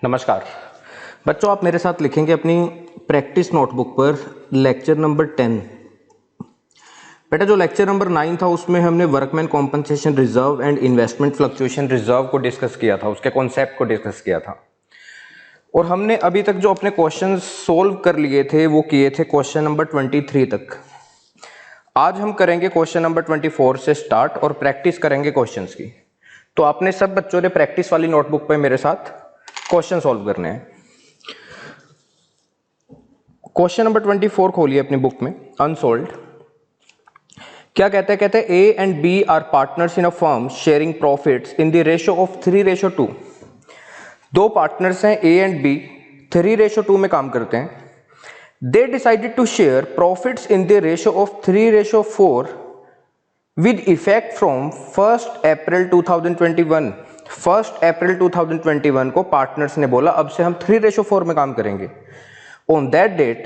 नमस्कार बच्चों, आप मेरे साथ लिखेंगे अपनी प्रैक्टिस नोटबुक पर लेक्चर नंबर 10। बेटा, जो लेक्चर नंबर 9 था उसमें हमने workman compensation reserve and investment fluctuation reserve को डिस्कस किया था, उसके कॉन्सेप्ट को डिस्कस किया था। और हमने अभी तक जो अपने क्वेश्चन सोल्व कर लिए थे वो किए थे क्वेश्चन नंबर 23 तक। आज हम करेंगे क्वेश्चन नंबर 24 से स्टार्ट और प्रैक्टिस करेंगे क्वेश्चंस की। तो आपने सब बच्चों ने प्रैक्टिस वाली नोटबुक पे मेरे साथ क्वेश्चन सॉल्व करने हैं। क्वेश्चन नंबर 24 खोलिए अपनी बुक में, अनसोल्ड। क्या कहते हैं? कहते हैं A and B are partners in a firm sharing profits in the ratio of 3:2। दो पार्टनर्स हैं ए एंड बी, 3:2 में काम करते हैं। They decided to share profits in the ratio of 3:4 with effect from 1 अप्रैल 2021। 1 अप्रैल 2021 को पार्टनर्स ने बोला अब से हम 3:4 में काम करेंगे। On that date,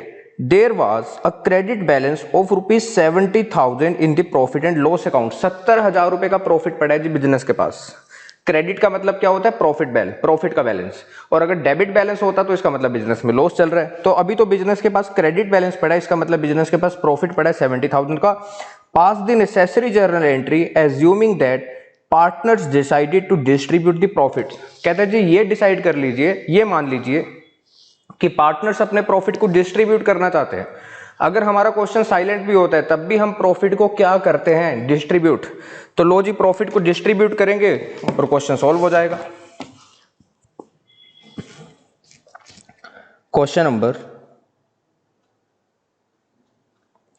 there was a credit balance of ₹70,000 in the profit and loss account। 70,000 रुपए का प्रॉफिट पड़ा है जी बिजनेस के पास। क्रेडिट का मतलब क्या होता है? प्रॉफिट का बैलेंस। और अगर डेबिट बैलेंस होता तो इसका मतलब बिजनेस में लॉस चल रहा है। तो अभी तो बिजनेस के पास क्रेडिट बैलेंस पड़ा है, इसका मतलब बिजनेस के पास प्रॉफिट पड़ा है 70,000 का। Pass the necessary journal entry assuming that partners decided to distribute the profits. कहते हैं जी ये डिसाइड कर लीजिए, ये मान लीजिए कि पार्टनर्स अपने प्रॉफिट को डिस्ट्रीब्यूट करना चाहते हैं। अगर हमारा क्वेश्चन साइलेंट भी होता है तब भी हम प्रॉफिट को क्या करते हैं? डिस्ट्रीब्यूट। तो लो जी, प्रॉफिट को डिस्ट्रीब्यूट करेंगे और क्वेश्चन सॉल्व हो जाएगा। Question number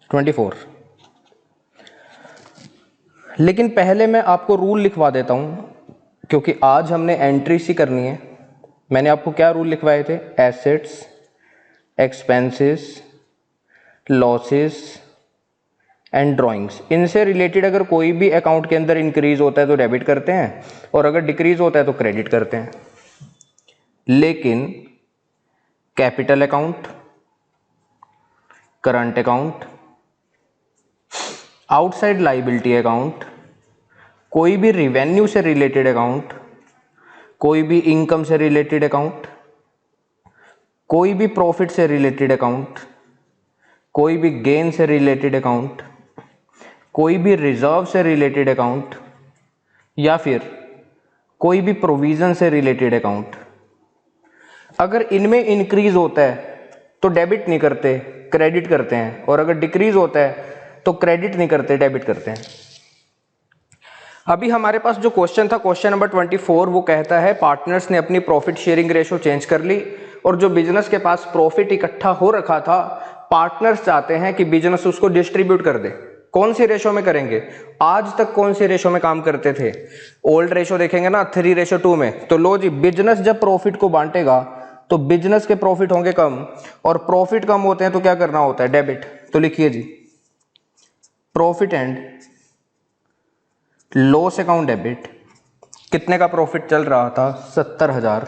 24। लेकिन पहले मैं आपको रूल लिखवा देता हूं, क्योंकि आज हमने एंट्री सी करनी है। मैंने आपको क्या रूल लिखवाए थे? Assets, expenses, losses and drawings. इनसे रिलेटेड अगर कोई भी अकाउंट के अंदर इंक्रीज होता है तो डेबिट करते हैं, और अगर डिक्रीज होता है तो क्रेडिट करते हैं। लेकिन capital account, current account, outside liability account, कोई भी रिवेन्यू से रिलेटेड अकाउंट, कोई भी इनकम से रिलेटेड अकाउंट, कोई भी प्रॉफिट से रिलेटेड अकाउंट, कोई भी गेन से रिलेटेड अकाउंट, कोई भी रिजर्व से रिलेटेड अकाउंट, या फिर कोई भी प्रोविजन से रिलेटेड अकाउंट, अगर इनमें इंक्रीज होता है तो डेबिट नहीं करते, क्रेडिट करते हैं। और अगर डिक्रीज होता है तो क्रेडिट नहीं करते, डेबिट करते हैं। अभी हमारे पास जो क्वेश्चन था, क्वेश्चन नंबर 24, वो कहता है पार्टनर्स ने अपनी प्रॉफिट शेयरिंग रेशो चेंज कर ली, और जो बिजनेस के पास प्रॉफिट इकट्ठा हो रखा था, पार्टनर्स चाहते हैं कि बिजनेस उसको डिस्ट्रीब्यूट कर दे। कौन सी रेशो में करेंगे? आज तक कौन सी रेशो में काम करते थे? ओल्ड रेशो देखेंगे ना, 3:2 में। तो लो जी, बिजनेस जब प्रॉफिट को बांटेगा तो बिजनेस के प्रॉफिट होंगे कम, और प्रॉफिट कम होते हैं तो क्या करना होता है? डेबिट। तो लिखिए जी, profit and loss account debit. कितने का प्रॉफिट चल रहा था? 70,000।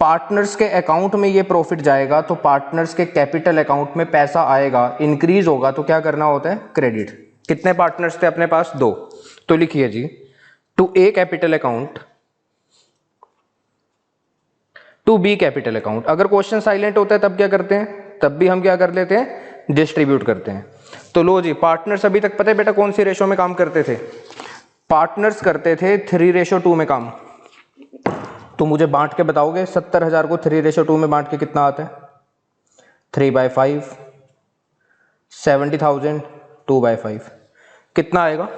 पार्टनर्स के अकाउंट में ये प्रॉफिट जाएगा तो पार्टनर्स के कैपिटल अकाउंट में पैसा आएगा, इंक्रीज होगा तो क्या करना होता है? क्रेडिट। कितने पार्टनर्स थे अपने पास? 2। तो लिखिए जी, to A capital account to B capital account. अगर क्वेश्चन साइलेंट होता है तब क्या करते हैं? तब भी हम क्या कर लेते हैं? डिस्ट्रीब्यूट करते हैं। तो लो जी, पार्टनर्स अभी तक पता है बेटा कौन सी रेशो में काम करते थे? पार्टनर्स करते थे 3:2 में काम। तो मुझे बांट के बताओगे 70,000 को 3:2 में बांट के कितना आता है? 3/5। 70,000 2/5 कितना आएगा?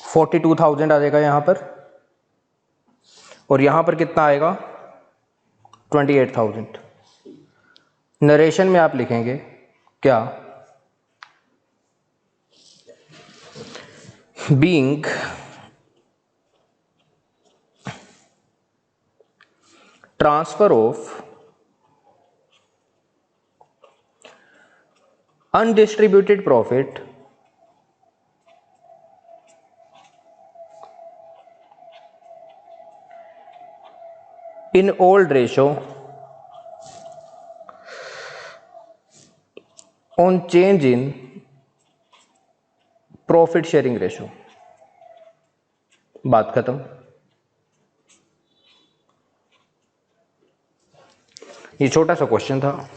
42,000 आ जाएगा यहां पर, और यहां पर कितना आएगा? 28,000। नरेशन में आप लिखेंगे क्या? Being transfer of undistributed profit in old ratio on change in profit sharing ratio. बात खत्म। ये छोटा सा क्वेश्चन था।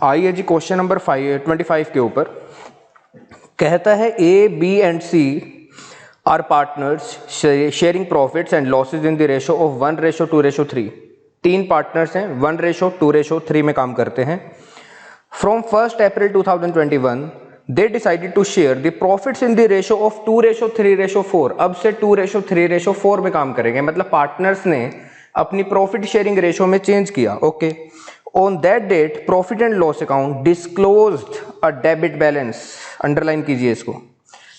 आइए जी क्वेश्चन नंबर 25 के ऊपर कहता है A B and C are partners sharing profits and losses in the ratio of 1:2:3। 3 partners हैं, 1:2:3 में काम करते हैं। From 1 April 2021 they decided to share the profits in the ratio of 2:3:4। अब से 2:3:4 में काम करेंगे, मतलब पार्टनर्स ने अपनी प्रॉफिट शेयरिंग रेशो में चेंज किया। Okay, on that date profit and loss account disclosed a debit balance. Underline कीजिए इसको।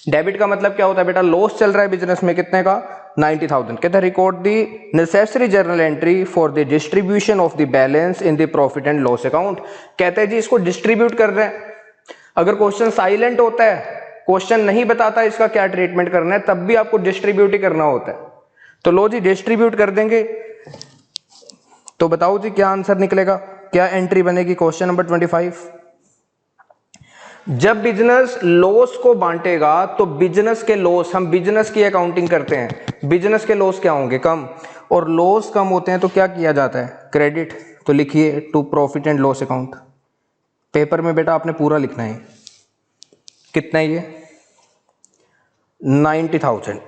डेबिट का मतलब क्या होता है बेटा, लॉस चल रहा है बिजनेस में, कितने का, 90,000। कहता है record the necessary journal entry for the distribution of the balance in the profit and loss account. कहते हैं जी इसको डिस्ट्रीब्यूट कर रहे हैं। अगर क्वेश्चन साइलेंट होता है, क्वेश्चन नहीं बताता इसका क्या ट्रीटमेंट करना है, तब भी आपको डिस्ट्रीब्यूट ही करना होता है। तो लो जी डिस्ट्रीब्यूट कर देंगे। तो बताओ जी क्या आंसर निकलेगा, क्या एंट्री बनेगी क्वेश्चन नंबर 25। जब बिजनेस लॉस को बांटेगा तो बिजनेस के लॉस, हम बिजनेस की अकाउंटिंग करते हैं, बिजनेस के लॉस क्या होंगे, कम, और लॉस कम होते हैं तो क्या किया जाता है, क्रेडिट। तो लिखिए to profit and loss account. Paper में बेटा आपने पूरा लिखना है। कितना है ये, 90,000।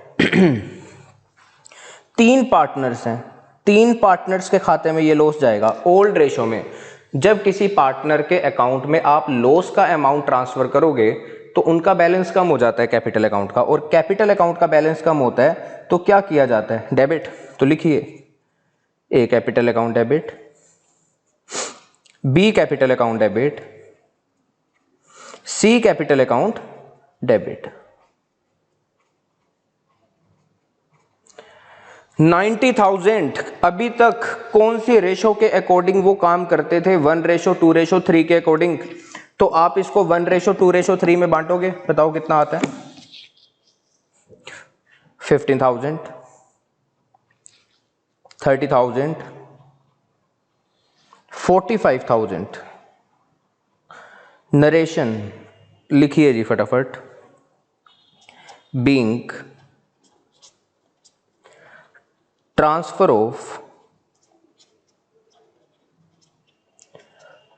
3 पार्टनर्स हैं, 3 पार्टनर्स के खाते में ये लॉस जाएगा ओल्ड रेशो में। जब किसी पार्टनर के अकाउंट में आप लॉस का अमाउंट ट्रांसफर करोगे तो उनका बैलेंस कम हो जाता है कैपिटल अकाउंट का, और कैपिटल अकाउंट का बैलेंस कम होता है तो क्या किया जाता है, डेबिट। तो लिखिए A capital account debit, B capital account debit, C capital account debit. 90,000 अभी तक कौन सी रेशो के अकॉर्डिंग वो काम करते थे, 1:2:3 के अकॉर्डिंग। तो आप इसको 1:2:3 में बांटोगे, बताओ कितना आता है, 15,000, 30,000, 45,000। नरेशन लिखिए जी फटाफट। Being transfer of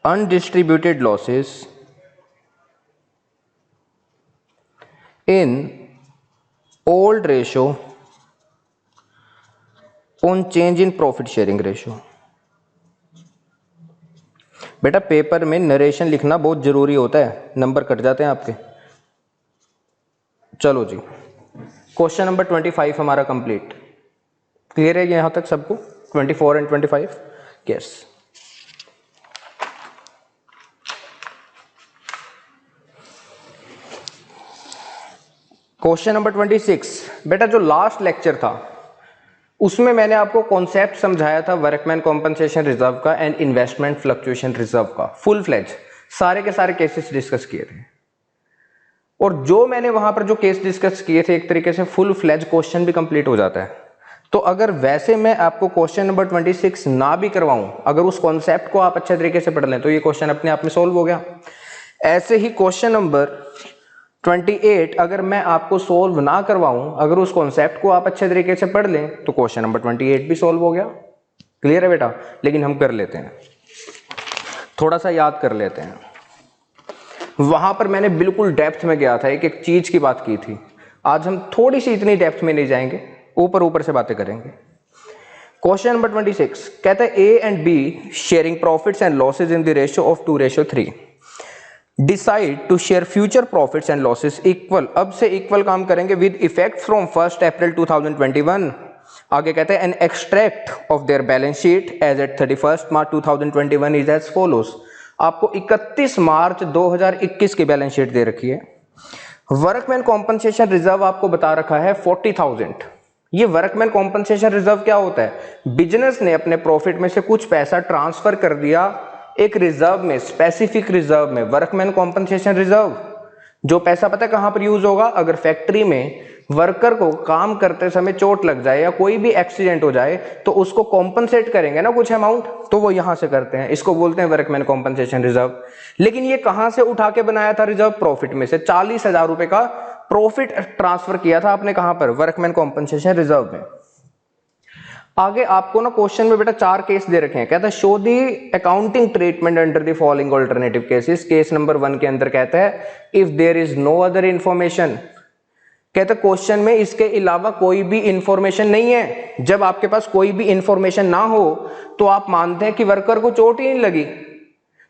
undistributed losses in old ratio on change in profit sharing ratio। बेटा पेपर में नरेशन लिखना बहुत जरूरी होता है, नंबर कट जाते हैं आपके। चलो जी क्वेश्चन नंबर 25 हमारा कंप्लीट। क्लियर है यहां तक सबको, 24 एंड 25? यस। Question number 26। बेटा जो लास्ट लेक्चर था उसमें मैंने आपको कॉन्सेप्ट समझाया था वर्कमैन कॉम्पनसेशन रिजर्व का एंड इन्वेस्टमेंट फ्लक्चुएशन रिजर्व का, फुल फ्लेज सारे के सारे केसेस डिस्कस किए थे। और जो मैंने वहां पर जो केस डिस्कस किए थे, एक तरीके से फुल फ्लेज क्वेश्चन भी कंप्लीट हो जाता है। तो अगर वैसे मैं आपको क्वेश्चन नंबर 26 ना भी करवाऊं, अगर उस कॉन्सेप्ट को आप अच्छे तरीके से पढ़ लें तो ये क्वेश्चन अपने आप में सोल्व हो गया। ऐसे ही क्वेश्चन नंबर 28 अगर मैं आपको सोल्व ना करवाऊं, अगर उस कॉन्सेप्ट को आप अच्छे तरीके से पढ़ लें तो क्वेश्चन नंबर 28 भी सोल्व हो गया। क्लियर है बेटा? लेकिन हम कर लेते हैं, थोड़ा सा याद कर लेते हैं। वहां पर मैंने बिल्कुल डेप्थ में गया था, एक एक चीज की बात की थी। आज हम थोड़ी सी इतनी डेप्थ में नहीं जाएंगे, ऊपर ऊपर से बातें करेंगे। क्वेश्चन नंबर 26 कहता है A and B sharing profits and losses in the ratio of 2:3। Decide to share future profits and losses equal. अब से इक्वल काम करेंगे विद इफेक्ट फ्रॉम 1 अप्रैल 2021। आगे कहते हैं an extract of their balance sheet as at 31 March 2021 is as follows. आपको 31 March 2021 की balance sheet दे रखी है। वर्कमैन कॉम्पनसेशन रिजर्व आपको बता रखा है 40,000। ये वर्कमैन कॉम्पनसेशन रिजर्व क्या होता है? बिजनेस ने अपने प्रॉफिट में से कुछ पैसा ट्रांसफर कर दिया एक रिजर्व में, स्पेसिफिक रिजर्व में, वर्कमैन कॉम्पनसेशन रिजर्व। जो पैसा पता है कहां पर यूज होगा? अगर फैक्ट्री में वर्कर को काम करते समय चोट लग जाए या कोई भी एक्सीडेंट हो जाए तो उसको कॉम्पनसेट करेंगे ना कुछ अमाउंट, तो वो यहां से करते हैं, इसको बोलते हैं वर्कमैन कॉम्पनसेशन रिजर्व। लेकिन ये कहां से उठा के बनाया था रिजर्व? प्रॉफिट में से 40,000 रुपए का प्रॉफिट ट्रांसफर किया था आपने कहां पर? वर्कमैन कॉम्पनसेशन रिजर्व में। आगे आपको ना क्वेश्चन में बेटा 4 केस दे रखे हैं, कहता है show the accounting treatment under the following alternative cases. Case number 1 के अंदर कहता है if there is no other information, कहता है क्वेश्चन में इसके अलावा कोई भी इंफॉर्मेशन नहीं है। जब आपके पास कोई भी इंफॉर्मेशन ना हो तो आप मानते हैं कि वर्कर को चोट ही नहीं लगी,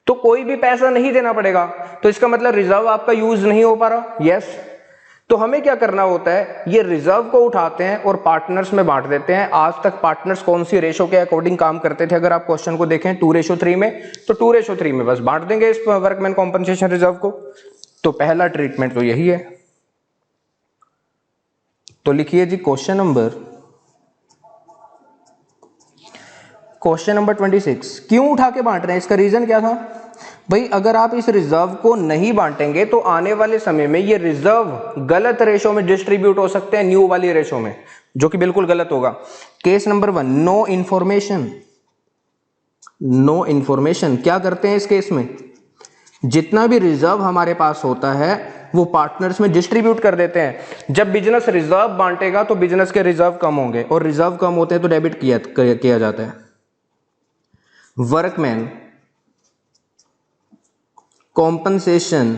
तो कोई भी पैसा नहीं देना पड़ेगा, तो इसका मतलब रिजर्व आपका यूज नहीं हो पा रहा। यस, तो हमें क्या करना होता है, ये रिजर्व को उठाते हैं और पार्टनर्स में बांट देते हैं। आज तक पार्टनर्स कौन सी रेशो के अकॉर्डिंग काम करते थे, अगर आप क्वेश्चन को देखें 2:3 में, तो 2:3 में बस बांट देंगे इस वर्कमैन कॉम्पनसेशन रिजर्व को। तो पहला ट्रीटमेंट तो यही है। तो लिखिए जी क्वेश्चन नंबर 26। क्यों उठा के बांट रहे हैं, इसका रीजन क्या था भाई? अगर आप इस रिजर्व को नहीं बांटेंगे तो आने वाले समय में ये रिजर्व गलत रेशो में डिस्ट्रीब्यूट हो सकते हैं, न्यू वाली रेशो में, जो कि बिल्कुल गलत होगा। Case number 1, no information. No information क्या करते हैं इस केस में, जितना भी रिजर्व हमारे पास होता है वो पार्टनर्स में डिस्ट्रीब्यूट कर देते हैं। जब बिजनेस रिजर्व बांटेगा तो बिजनेस के रिजर्व कम होंगे, और रिजर्व कम होते हैं तो डेबिट किया जाता है। Workman compensation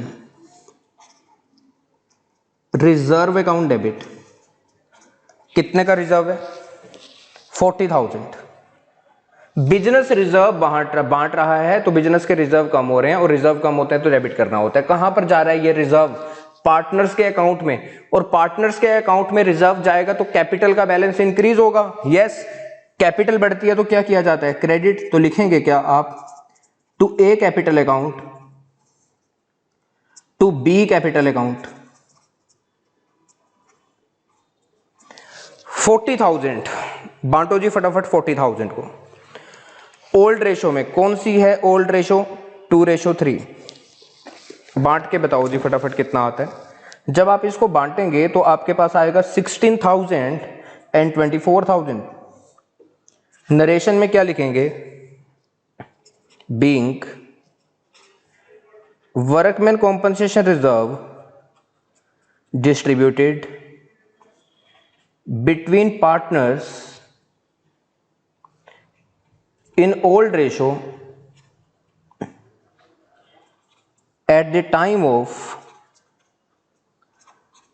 reserve account debit, कितने का रिजर्व है? 40,000। बिजनेस रिजर्व बांट रहा है तो बिजनेस के रिजर्व कम हो रहे हैं, और रिजर्व कम होते हैं तो डेबिट करना होता है। कहां पर जा रहा है ये रिजर्व? पार्टनर्स के अकाउंट में, और पार्टनर्स के अकाउंट में रिजर्व जाएगा तो कैपिटल का बैलेंस इंक्रीज होगा। यस, कैपिटल बढ़ती है तो क्या किया जाता है? क्रेडिट। तो लिखेंगे क्या आप? To A capital account to B capital account. 40,000 बांटो जी फटाफट 40,000 को। ओल्ड रेशो में कौन सी है ओल्ड रेशो? 2:3। बांट के बताओ जी फटाफट कितना आता है। जब आप इसको बांटेंगे तो आपके पास आएगा 16,000 एंड 24,000। नरेशन में क्या लिखेंगे? Being workman compensation reserve distributed between partners in old ratio at the time of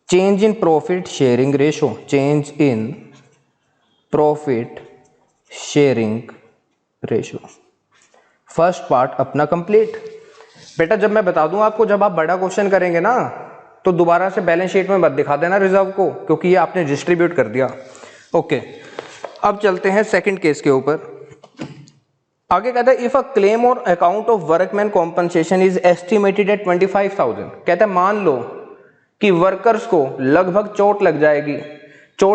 change in profit sharing ratio, change in profit sharing ratio। First part अपना कंप्लीट। बेटा जब मैं बता दूं आपको, जब आप बड़ा क्वेश्चन करेंगे ना तो दोबारा से बैलेंस शीट में मत दिखा देना रिजर्व को, क्योंकि ये आपने डिस्ट्रीब्यूट कर दिया। ओके, अब चलते हैं सेकंड केस के ऊपर। आगे कहता है इफ अ क्लेम और account of workman compensation is estimated eight 25,000। कहता है मान लो कि वर्कर्स को लगभग चोट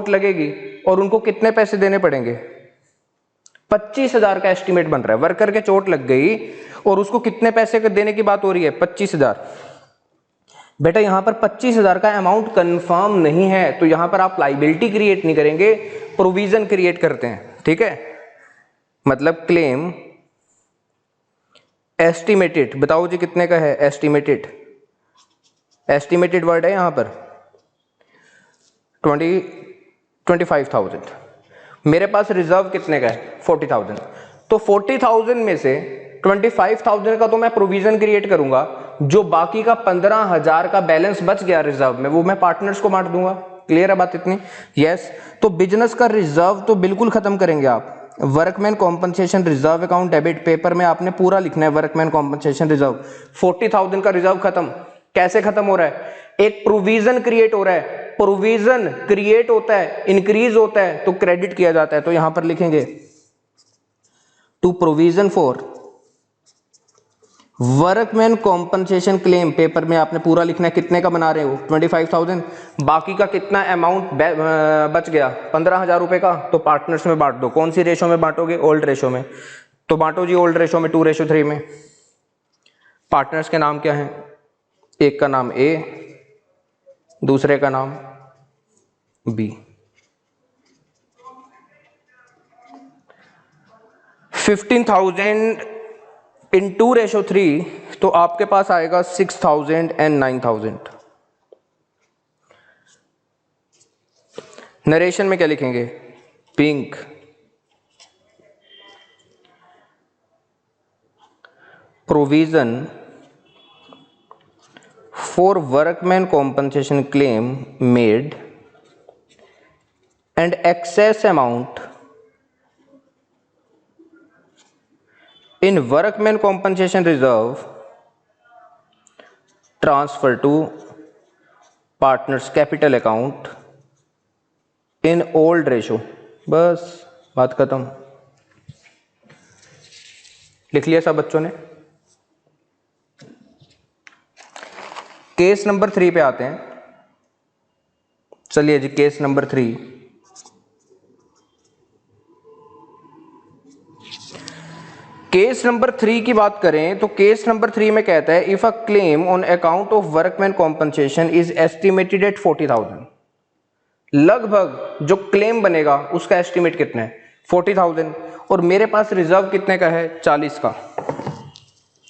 लगेगी और उनको कितने पैसे देने पड़ेंगे? 25,000 का एस्टिमेट बन रहा है। वर्कर के चोट लग गई और उसको कितने पैसे देने की बात हो रही है? 25,000। बेटा यहां पर 25,000 का अमाउंट कंफर्म नहीं है, तो यहां पर आप लाइबिलिटी क्रिएट नहीं करेंगे, प्रोविजन क्रिएट करते हैं। ठीक है, मतलब क्लेम एस्टिमेटेड, बताओ जी कितने का है? एस्टिमेटेड वर्ड है यहां पर 25,000। मेरे पास रिजर्व कितने का है? 40,000। तो 40,000 में से 25,000 का तो मैं प्रोविजन क्रिएट करूंगा, जो बाकी का 15,000 का बैलेंस बच गया रिजर्व में, वो मैं पार्टनर्स को बांट दूंगा। क्लियर है बात इतनी? यस। तो बिजनेस का रिजर्व तो बिल्कुल खत्म करेंगे आप। Workman compensation reserve account debit, paper में आपने पूरा लिखना है वर्कमैन कॉम्पनसेशन रिजर्व। 40,000 का रिजर्व खत्म। कैसे खत्म हो रहा है? एक प्रोविजन क्रिएट हो रहा है। प्रोविजन क्रिएट होता है, इंक्रीज होता है तो क्रेडिट किया जाता है। तो यहां पर लिखेंगे to provision for workman compensation claim. Paper में आपने पूरा लिखना है। कितने का बना रहे हो? 25,000। बाकी का कितना अमाउंट बच गया? 15,000 रुपए का। तो पार्टनर्स में बांट दो। कौन सी रेशो में बांटोगे? ओल्ड रेशो में। तो बांटो जी ओल्ड रेशो में 2:3 में। पार्टनर्स के नाम क्या है? एक का नाम ए, दूसरे का नाम बी। 15,000 इन 2:3 तो आपके पास आएगा 6,000 एंड 9,000। नरेशन में क्या लिखेंगे? Being provision for workman compensation claim made and excess amount in workman compensation reserve transfer to partners capital account in old ratio. बस बात खत्म। लिख लिया सब बच्चों ने। केस नंबर 3 पे आते हैं। चलिए जी, केस नंबर 3। केस नंबर 3 की बात करें तो केस नंबर 3 में कहता है if a claim on account of workman compensation is estimated eight 40,000। लगभग जो क्लेम बनेगा उसका एस्टिमेट कितना है 40,000, और मेरे पास रिजर्व कितने का है 40 का।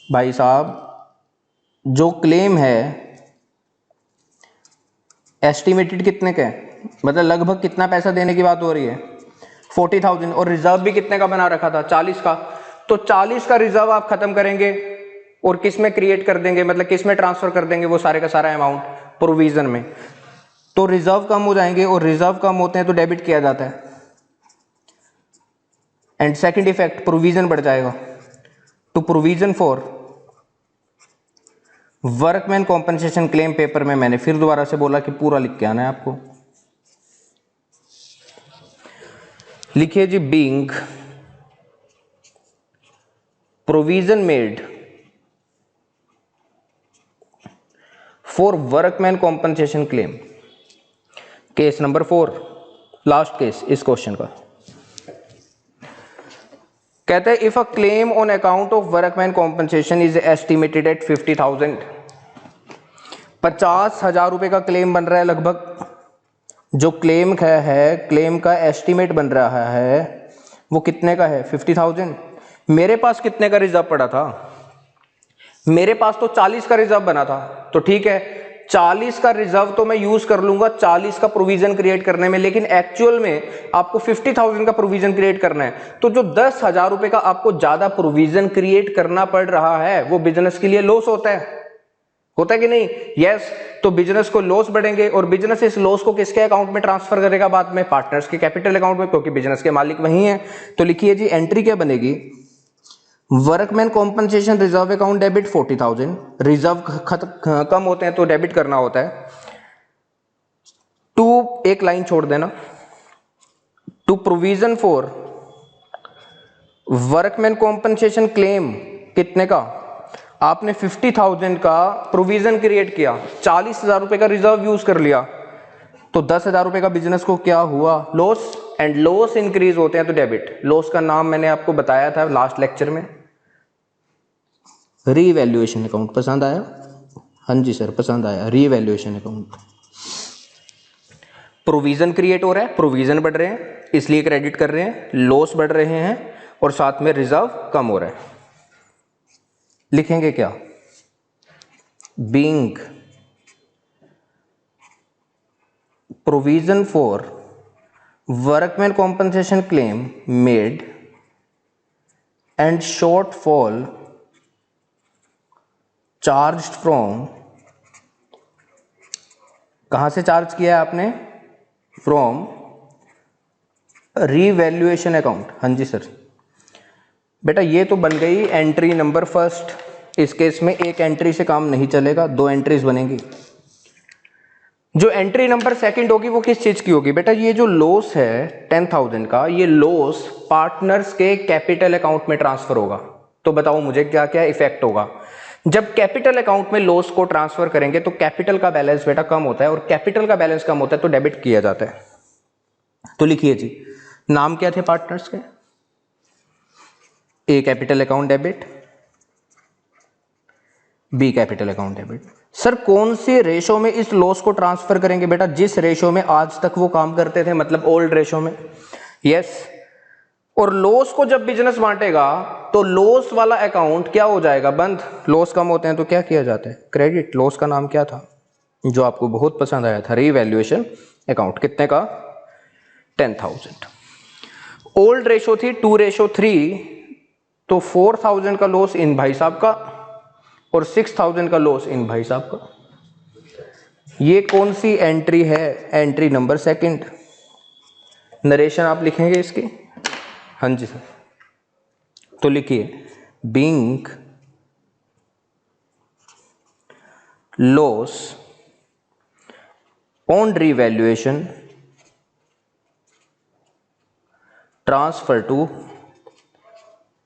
भाई साहब जो क्लेम है एस्टिमेटेड कितने का है, मतलब लगभग कितना पैसा देने की बात हो रही है 40,000, और रिजर्व भी कितने का बना रखा था 40 का। तो 40 का रिजर्व आप खत्म करेंगे और किस में क्रिएट कर देंगे, मतलब किस में ट्रांसफर कर देंगे वो सारे का सारा अमाउंट प्रोविजन में। तो रिजर्व कम हो जाएंगे, और रिजर्व कम होते हैं तो डेबिट किया जाता है। एंड सेकंड इफेक्ट प्रोविजन बढ़ जाएगा। तो provision for workman compensation claim paper में मैंने फिर दोबारा से बोला कि पूरा लिख के आना है आपको। लिखिए जी, being provision made for workman compensation claim. Case number 4, last case इस क्वेश्चन का। कहते हैं if a claim on account of workman compensation is estimated at 50,000। 50,000 रुपए का क्लेम बन रहा है लगभग। जो क्लेम का है, क्लेम का एस्टिमेट बन रहा है वो कितने का है 50,000। मेरे पास कितने का रिजर्व पड़ा था, मेरे पास तो 40 का रिजर्व बना था। तो ठीक है 40 का रिजर्व तो मैं यूज कर लूंगा 40 का प्रोविजन क्रिएट करने में, लेकिन एक्चुअल में आपको 50,000 का प्रोविजन क्रिएट करना है। तो जो 10,000 रुपए का आपको ज्यादा प्रोविजन क्रिएट करना पड़ रहा है वो बिजनेस के लिए लॉस होता है कि नहीं? यस। तो बिजनेस को लॉस बढ़ेंगे और बिजनेस इस लॉस को किसके अकाउंट में ट्रांसफर करेगा बाद में, पार्टनर्स के कैपिटल अकाउंट में, क्योंकि बिजनेस के मालिक वही हैं। तो लिखिए जी, एंट्री क्या बनेगी, workman compensation reserve account debit 40,000। Reserve कम होते हैं तो डेबिट करना होता है। टू, एक लाइन छोड़ देना, to provision for workman compensation claim कितने का, आपने 50,000 का प्रोविजन क्रिएट किया, 40,000 रुपए का रिजर्व यूज कर लिया, तो 10,000 रुपए का बिजनेस को क्या हुआ लॉस, एंड लॉस इंक्रीज होते हैं तो डेबिट। लॉस का नाम मैंने आपको बताया था लास्ट लेक्चर में, रीवैल्यूएशन अकाउंट। पसंद आया? हाँ जी सर पसंद आया। रीवैल्यूएशन अकाउंट, प्रोविजन क्रिएट हो रहा है, प्रोविजन बढ़ रहे हैं इसलिए क्रेडिट कर रहे हैं, लॉस बढ़ रहे हैं और साथ में रिजर्व कम हो रहा है। लिखेंगे क्या, being provision for workman compensation claim made and shortfall charged from, कहां से चार्ज किया है आपने, फ्रॉम रीवैल्यूएशन अकाउंट। हाँ जी सर। बेटा ये तो बन गई एंट्री नंबर फर्स्ट। इस केस में एक एंट्री से काम नहीं चलेगा, 2 एंट्रीज बनेंगी। जो एंट्री नंबर सेकंड होगी वो किस चीज की होगी, बेटा ये जो लॉस है 10,000 का, ये लॉस पार्टनर्स के कैपिटल अकाउंट में ट्रांसफर होगा। तो बताओ मुझे क्या क्या इफेक्ट होगा। जब कैपिटल अकाउंट में लॉस को ट्रांसफर करेंगे तो कैपिटल का बैलेंस बेटा कम होता है, और कैपिटल का बैलेंस कम होता है तो डेबिट किया जाता है। तो लिखिए जी, नाम क्या थे पार्टनर्स के, A capital account debit, B capital account debit. Sir कौन सी रेशो में इस लॉस को ट्रांसफर करेंगे, बेटा जिस रेशो में आज तक वो काम करते थे, मतलब ओल्ड रेशो में। यस। और लॉस को जब बिजनेस बांटेगा तो लॉस वाला अकाउंट क्या हो जाएगा, बंद। लॉस कम होते हैं तो क्या किया जाता है, क्रेडिट। लॉस का नाम क्या था जो आपको बहुत पसंद आया था, रीवैल्यूएशन अकाउंट। कितने का, 10,000। ओल्ड रेशो थी 2:3, तो 4,000 का लॉस इन भाई साहब का और 6000 का लॉस इन भाई साहब का। ये कौन सी एंट्री है? Entry number second. नरेशन आप लिखेंगे इसकी? हाँ जी सर। तो लिखिए being loss on revaluation transfer to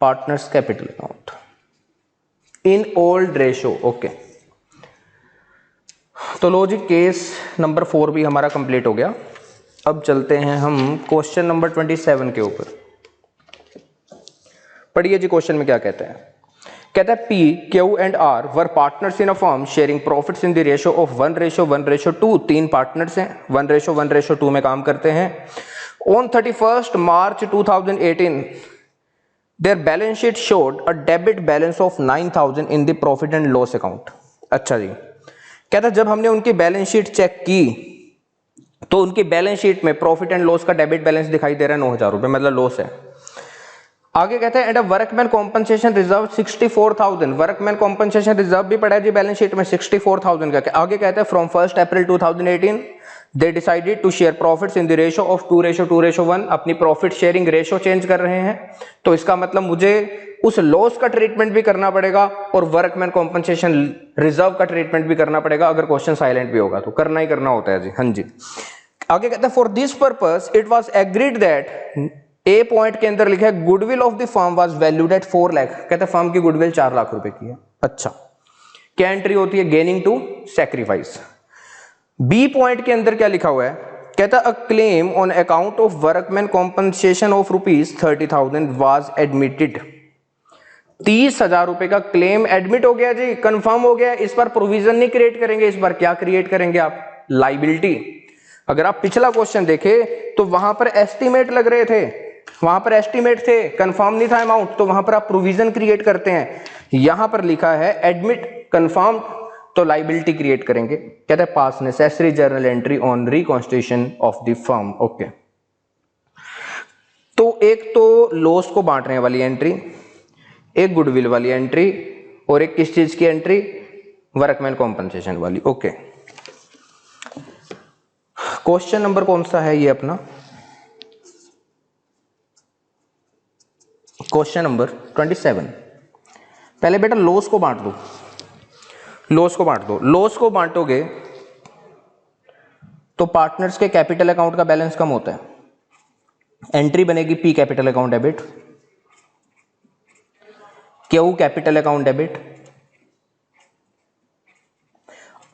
partners capital account in old ratio. Okay, तो लॉजिक केस नंबर 4 भी हमारा कंप्लीट हो गया। अब चलते हैं हम क्वेश्चन नंबर 27 के ऊपर। पढ़िए जी, क्वेश्चन में क्या कहते हैं। कहता है P, Q and R were partners in a firm sharing profits in the ratio of 1:1:2। तीन पार्टनर्स हैं, 1:1:2 में काम करते हैं। On 31 March 2018 there balance sheet showed a debit balance of 9000 in the profit and loss account. अच्छा जी, कहता है जब हमने उनकी बैलेंस शीट चेक की तो उनकी बैलेंस शीट में प्रॉफिट एंड लॉस का डेबिट बैलेंस दिखाई दे रहा है 9000 रुपए, मतलब लॉस है। आगे कहते हैं and workman compensation reserve 64,000। Workman compensation reserve भी पड़ा है जी बैलेंस शीट में 64,000 का। आगे कहते हैं from 1 April 2018 they decided to share profits in the ratio of 2:2:1। अपनी प्रॉफिट शेयरिंग रेशो चेंज कर रहे हैं, तो इसका मतलब मुझे उस लॉस का ट्रीटमेंट भी करना पड़ेगा और वर्कमैन कॉम्पनसेशन रिजर्व का ट्रीटमेंट भी करना पड़ेगा। अगर क्वेश्चन साइलेंट भी होगा तो करना ही करना होता है जी। हाँ जी, आगे कहते हैं for this purpose it was agreed that A point के अंदर लिखा है goodwill of the firm was valued at 4 lakh. कहते हैं फर्म की गुडविल 4 लाख रुपए की है। अच्छा, क्या एंट्री होती है? Gaining to sacrifice. B point के अंदर क्या लिखा हुआ है? कहता है a claim on account of workman compensation of ₹30,000 was admitted. 30,000 रुपए का क्लेम एडमिट हो गया जी, कंफर्म हो गया। इस बार प्रोविजन नहीं क्रिएट करेंगे, इस बार क्या क्रिएट करेंगे आप? लायबिलिटी। अगर आप पिछला क्वेश्चन देखें तो वहां पर एस्टीमेट लग रहे थे, वहां पर एस्टीमेट थे, कंफर्म नहीं था अमाउंट, तो वहां पर आप प्रोविजन क्रिएट करते हैं। यहां पर लिखा है एडमिट कंफर्म, तो लायबिलिटी क्रिएट करेंगे। कहते हैं पास necessary journal entry on reconstitution of the firm. Okay, तो एक तो लॉस को बांटने वाली एंट्री, एक गुडविल वाली एंट्री, और एक किस चीज की एंट्री? वर्कमैन कॉम्पनसेशन वाली। ओके, क्वेश्चन नंबर कौन सा है ये अपना? Question number 27। पहले बेटा लॉस को बांट दो, लॉस को बांट दो। लॉस को बांटोगे तो पार्टनर्स के कैपिटल अकाउंट का बैलेंस कम होता है। एंट्री बनेगी P capital account debit, Q capital account debit,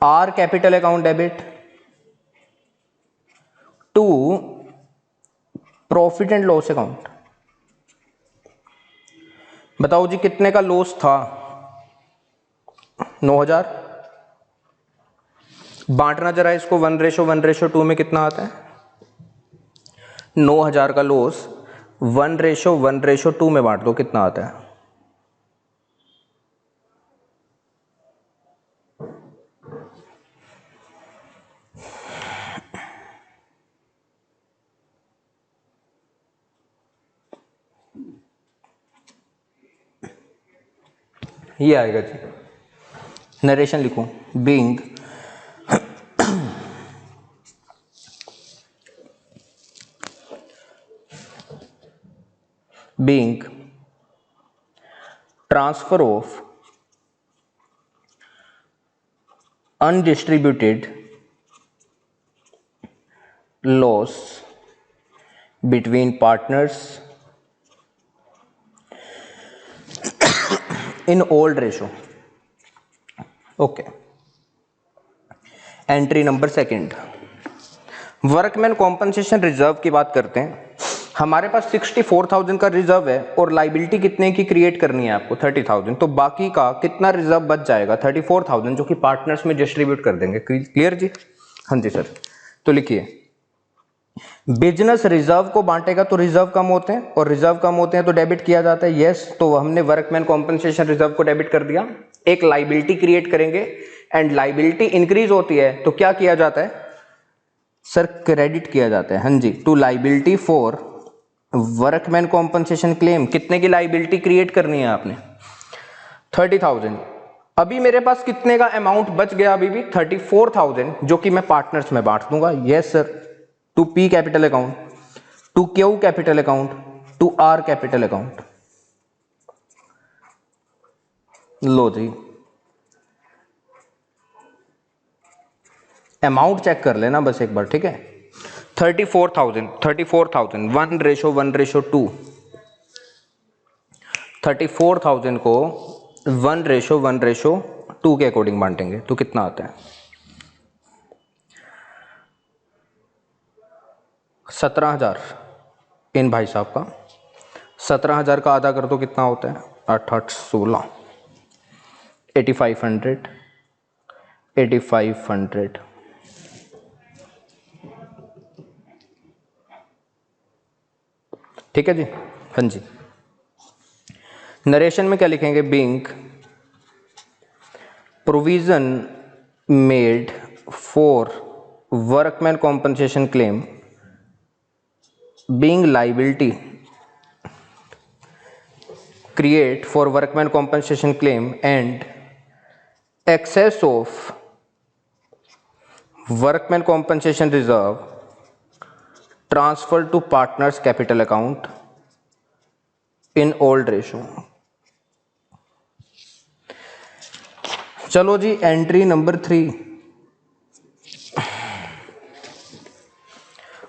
R capital account debit to profit and loss account. बताओ जी कितने का लॉस था? 9,000। बांटना जरा इसको 1:1:2 में कितना आता है? 9,000 का लॉस 1:1:2 में बांट दो, कितना आता है? ये आएगा जी, नरेशन लिखूं being being transfer of undistributed loss between partners in old ratio. Okay, entry number second, workman compensation reserve की बात करते हैं। हमारे पास 64,000 का रिजर्व है और लाइबिलिटी कितने की क्रिएट करनी है आपको? 30,000। तो बाकी का कितना रिजर्व बच जाएगा? 34,000, जो कि पार्टनर्स में डिस्ट्रीब्यूट कर देंगे। क्लियर जी? हाँ जी सर। तो लिखिए बिजनेस रिजर्व को बांटेगा तो रिजर्व कम होते हैं, और रिजर्व कम होते हैं तो डेबिट किया जाता है। यस, तो हमने वर्कमैन कॉम्पनसेशन रिजर्व को डेबिट कर दिया। एक लाइबिलिटी क्रिएट करेंगे एंड लाइबिलिटी इंक्रीज होती है तो क्या किया जाता है सर? क्रेडिट किया जाता है। हाँ जी, to liability for workman compensation claim. कितने की लाइबिलिटी क्रिएट करनी है आपने? 30,000। अभी मेरे पास कितने का अमाउंट बच गया, अभी भी 34,000, जो कि मैं पार्टनर्स में बांट दूंगा। Yes sir, to P capital account, to Q capital account, to R capital account. लो जी, अमाउंट चेक कर लेना बस एक बार, ठीक है। 34,000 1:1:2, 34,000 को 1:1:2 के अकॉर्डिंग बांटेंगे तो कितना आता है? 17,000 इन भाई साहब का। 17,000 का आधा कर दो, कितना होता है? 8 8 16, 8500, 8500। ठीक है जी, हाँ जी। नरेशन में क्या लिखेंगे? Being provision made for workman compensation claim, being liability create for workman compensation claim and excess of workman compensation reserve transferred to partners capital account in old ratio। चलो जी, एंट्री नंबर 3,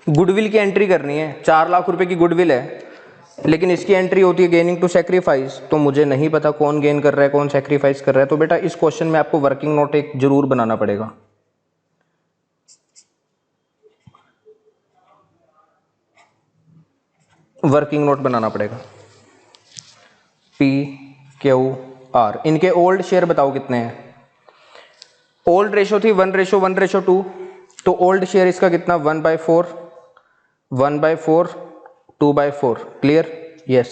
गुडविल की entry करनी है। 4 लाख रुपए की goodwill है, लेकिन इसकी entry होती है गेनिंग टू सेक्रीफाइस। तो मुझे नहीं पता कौन गेन कर रहा है, कौन सेक्रीफाइस कर रहा है। तो बेटा इस क्वेश्चन में आपको वर्किंग नोट एक जरूर बनाना पड़ेगा। वर्किंग नोट बनाना पड़ेगा। पी क्यू आर, इनके ओल्ड शेयर बताओ कितने हैं? ओल्ड रेशो थी 1:1:2, तो ओल्ड शेयर इसका कितना? 1/4, 1/4, 2/4। क्लियर? यस।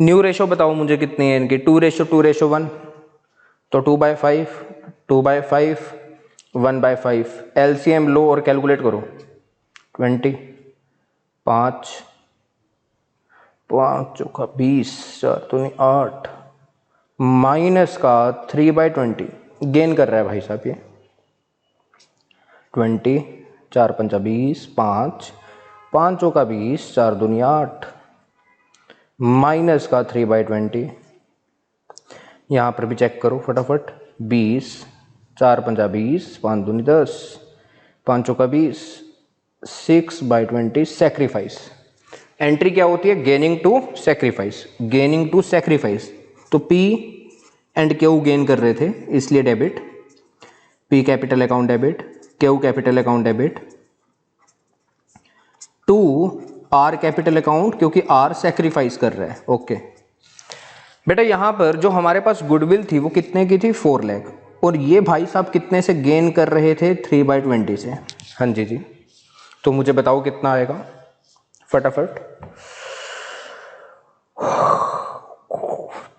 न्यू रेशो बताओ मुझे कितनी है इनकी? 2:2:1, तो 2/5, 2/5, 1/5। एलसीएम लो और कैलकुलेट करो। 20, 5 5 चौका 20, 4 दूनी 8, माइनस का 3/20 गेन कर रहा है भाई साहब ये। 20, 4 पंचा 20, 5 5 चौका 20, 4 दूनी 8, माइनस का 3/20। यहाँ पर भी चेक करो फटाफट। 20, 4 पंजा 20, 5 दूनी 10, 5 चौका 20, 6/20 सेक्रीफाइस। एंट्री क्या होती है? Gaining to sacrifice, gaining to sacrifice. तो पी एंड क्यू गेन कर रहे थे, इसलिए debit. P capital account debit, Q capital account debit. To R capital account, क्योंकि आर सेक्रीफाइस कर रहा है। ओके बेटा, यहां पर जो हमारे पास गुडविल थी वो कितने की थी? 4 लाख। और ये भाई साहब कितने से गेन कर रहे थे? 3/20 से। हाँ जी जी, तो मुझे बताओ कितना आएगा फटाफट।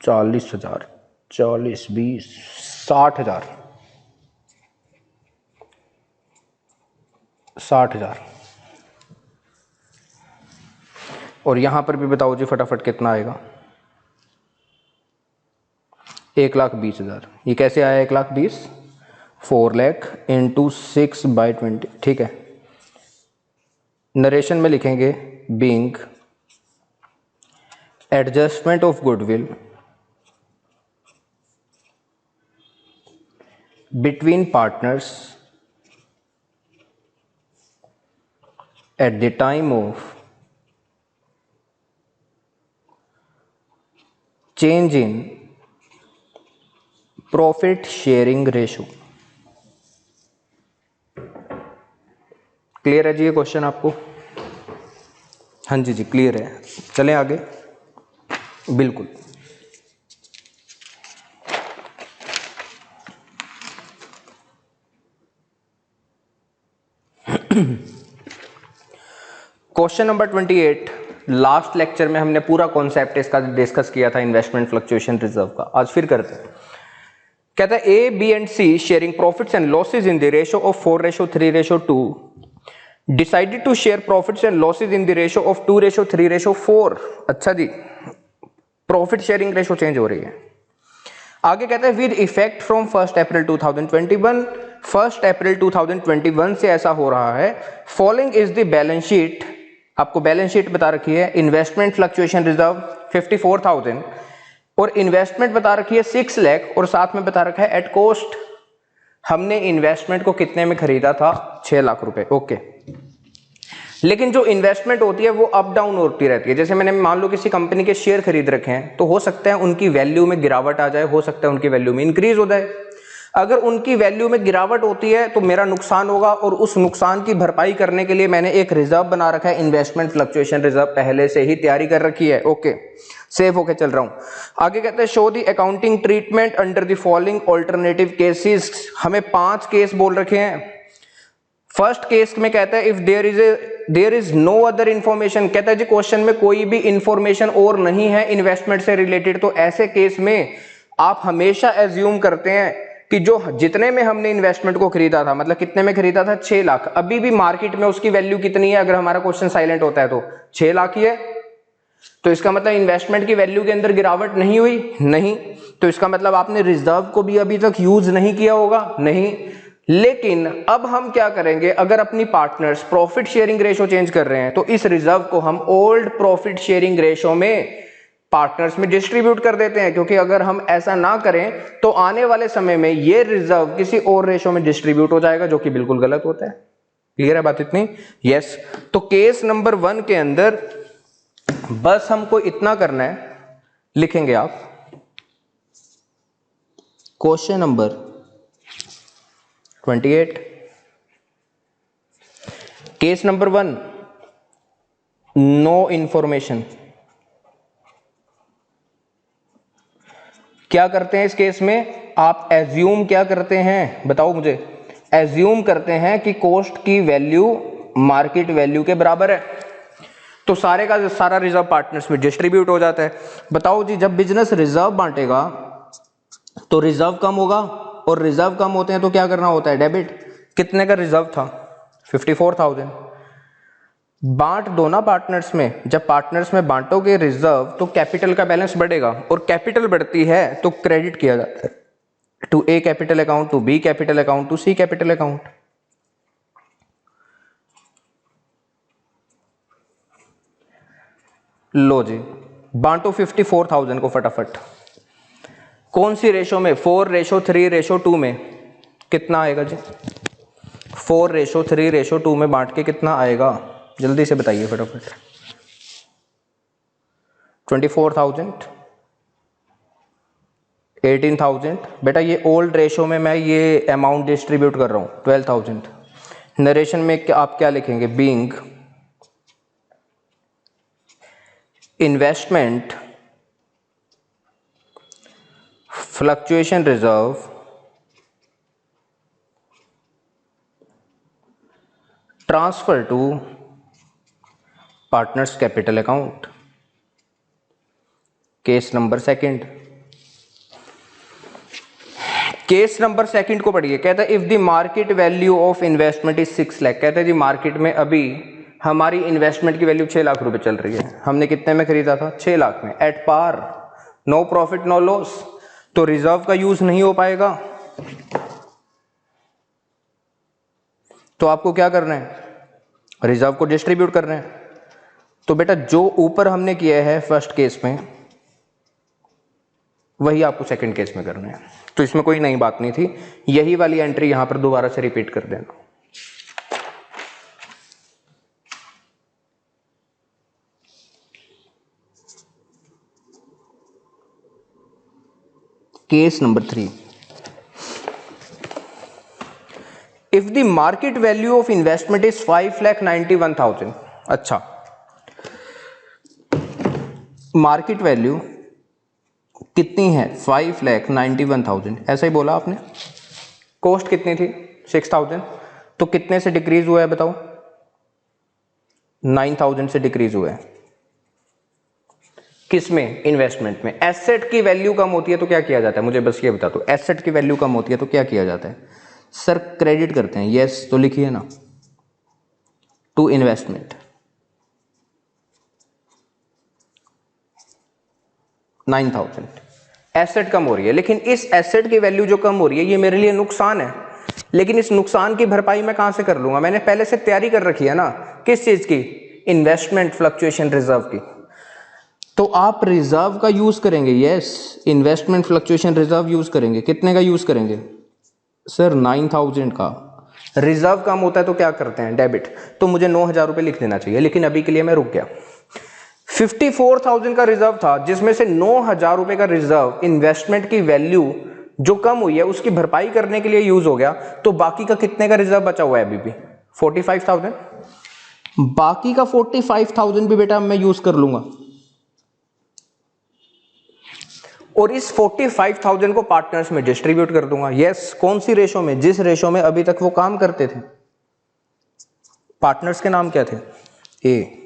40,000, 40, 20, 60,000, 60,000। और यहां पर भी बताओ जी फटाफट कितना आएगा? 1,20,000। ये कैसे आया 1,20,000? 4 लाख इंटू 6/20। ठीक है, नरेशन में लिखेंगे being adjustment of goodwill between partners at the time of change in profit sharing ratio। Clear है जी ये क्वेश्चन आपको? हाँ जी जी क्लियर है। चलें आगे। बिल्कुल। क्वेश्चन नंबर 28, लास्ट लेक्चर में हमने पूरा कॉन्सेप्ट इसका डिस्कस किया था, इन्वेस्टमेंट फ्लक्चुएशन रिजर्व का। आज फिर करते हैं। कहता है A B and C sharing profits and losses in the ratio of 4:3:2 decided to share profits and losses in the ratio of 2:3:4। अच्छा जी, प्रॉफिट शेयरिंग रेशियो चेंज हो रही है। आगे कहते हैं विद इफेक्ट फ्रॉम 1 अप्रैल 2021, 1 अप्रैल 2021 से ऐसा हो रहा है। Following is the balance sheet, आपको बैलेंस शीट बता रखी है। इन्वेस्टमेंट फ्लक्चुएशन रिजर्व 54,000 और इन्वेस्टमेंट बता रखी है 6 लाख और साथ में बता रखा है एट कॉस्ट। हमने इन्वेस्टमेंट को कितने में खरीदा था? 6 लाख रुपए। ओके, लेकिन जो इन्वेस्टमेंट होती है वो अप डाउन होती रहती है। जैसे मैंने मान लो किसी कंपनी के शेयर खरीद रखे हैं, तो हो सकता है उनकी वैल्यू में गिरावट आ जाए, हो सकता है उनकी वैल्यू में इंक्रीज हो जाए। अगर उनकी वैल्यू में गिरावट होती है तो मेरा नुकसान होगा, और उस नुकसान की भरपाई करने के लिए मैंने एक रिजर्व बना रखा है, इन्वेस्टमेंट फ्लक्चुएशन रिजर्व पहले से ही तैयारी कर रखी है। ओके, सेफ होके चल रहा हूं। आगे कहते हैं show the accounting treatment under the following alternative cases. हमें 5 केस बोल रखे हैं। फर्स्ट केस में कहता है if there is no other information, कहता है जी क्वेश्चन में कोई भी इंफॉर्मेशन और नहीं है इन्वेस्टमेंट से रिलेटेड, तो ऐसे केस में आप हमेशा एज्यूम करते हैं कि जो जितने में हमने इन्वेस्टमेंट को खरीदा था, मतलब कितने में खरीदा था? 6 लाख। अभी भी मार्केट में उसकी वैल्यू कितनी है? अगर हमारा क्वेश्चन साइलेंट होता है तो 6 लाख ही है। तो इसका मतलब इन्वेस्टमेंट की वैल्यू के अंदर गिरावट नहीं हुई? नहीं। तो इसका मतलब आपने रिजर्व को भी अभी तक यूज नहीं किया होगा? नहीं। लेकिन अब हम क्या करेंगे, अगर अपनी partners profit sharing ratio change कर रहे हैं तो इस रिजर्व को हम ओल्ड प्रॉफिट शेयरिंग रेशो में पार्टनर्स में डिस्ट्रीब्यूट कर देते हैं, क्योंकि अगर हम ऐसा ना करें तो आने वाले समय में ये रिजर्व किसी और रेशो में डिस्ट्रीब्यूट हो जाएगा, जो कि बिल्कुल गलत होता है। क्लियर है बात इतनी? यस। तो केस नंबर 1 के अंदर बस हमको इतना करना है, लिखेंगे आप question number 28, case number 1, no information. क्या करते हैं इस केस में? आप एज्यूम क्या करते हैं, बताओ मुझे? एज्यूम करते हैं कि कॉस्ट की वैल्यू मार्केट वैल्यू के बराबर है, तो सारे का सारा रिजर्व पार्टनर्स में डिस्ट्रीब्यूट हो जाता है। बताओ जी, जब बिजनेस रिजर्व बांटेगा तो रिजर्व कम होगा, और रिजर्व कम होते हैं तो क्या करना होता है? डेबिट। कितने का रिजर्व था? 54,000। बांट दो ना पार्टनर्स में। जब पार्टनर्स में बांटोगे रिजर्व तो कैपिटल का बैलेंस बढ़ेगा, और कैपिटल बढ़ती है तो क्रेडिट किया जाता है to A capital account, to B capital account, to C capital account. लो जी, बांटो 54,000 को फटाफट। कौन सी रेशो में? 4:3:2 में। कितना आएगा जी? 4:3:2 में बांट के कितना आएगा? जल्दी से बताइए फटाफट। 24,000, 18,000। बेटा ये ओल्ड रेशो में मैं ये अमाउंट डिस्ट्रीब्यूट कर रहा हूं, 12,000। नरेशन में आप क्या लिखेंगे? Being investment fluctuation reserve transfer to partners capital account. Case number 2, case number 2 को पढ़िए। कहता है if the market value of investment is 6 lakh. कहते हैं जी मार्केट में अभी हमारी इन्वेस्टमेंट की वैल्यू 6 लाख रुपए चल रही है, हमने कितने में खरीदा था? 6 लाख में, at par, no profit no loss, तो रिजर्व का यूज नहीं हो पाएगा। तो आपको क्या करना है? रिजर्व को डिस्ट्रीब्यूट करना है। तो बेटा जो ऊपर हमने किया है फर्स्ट केस में, वही आपको सेकंड केस में करना है। तो इसमें कोई नई बात नहीं थी, यही वाली एंट्री यहां पर दोबारा से रिपीट कर देना। Case number 3, if the market value of investment is 5,91,000। अच्छा, मार्केट वैल्यू कितनी है? 5,91,000, ऐसा ही बोला आपने। कॉस्ट कितनी थी? 6,000। तो कितने से डिक्रीज हुआ है बताओ? 9,000 से डिक्रीज हुआ है। किसमें? इन्वेस्टमेंट में। एसेट की वैल्यू कम होती है तो क्या किया जाता है? मुझे बस ये बता दो, एसेट की वैल्यू कम होती है तो क्या किया जाता है? सर क्रेडिट करते हैं। यस, तो लिखिए ना, टू इन्वेस्टमेंट 9,000। एसेट कम हो रही है, लेकिन इस एसेट की वैल्यू जो कम हो रही है ये मेरे लिए नुकसान है, लेकिन इस नुकसान की भरपाई मैं कहां से कर लूंगा? मैंने पहले से तैयारी कर रखी है ना, किस चीज की? इन्वेस्टमेंट फ्लक्चुएशन रिजर्व की। तो आप रिजर्व का यूज करेंगे, yes, investment fluctuation reserve use करेंगे। कितने का यूज करेंगे सर? 9000 का। रिजर्व कम होता है तो क्या करते हैं? डेबिट। तो मुझे 9000 रुपये लिख देना चाहिए, लेकिन अभी के लिए मैं रुक गया। 54,000 का रिजर्व था, जिसमें से 9000 रुपए का रिजर्व इन्वेस्टमेंट की वैल्यू जो कम हुई है उसकी भरपाई करने के लिए यूज हो गया। तो बाकी का कितने का रिजर्व बचा हुआ है अभी भी? 45,000। बाकी का 45,000 भी बेटा मैं यूज कर लूंगा, और इस 45,000 को पार्टनर्स में डिस्ट्रीब्यूट कर दूंगा। यस, कौन सी रेशो में? जिस रेशो में अभी तक वो काम करते थे। पार्टनर्स के नाम क्या थे? A,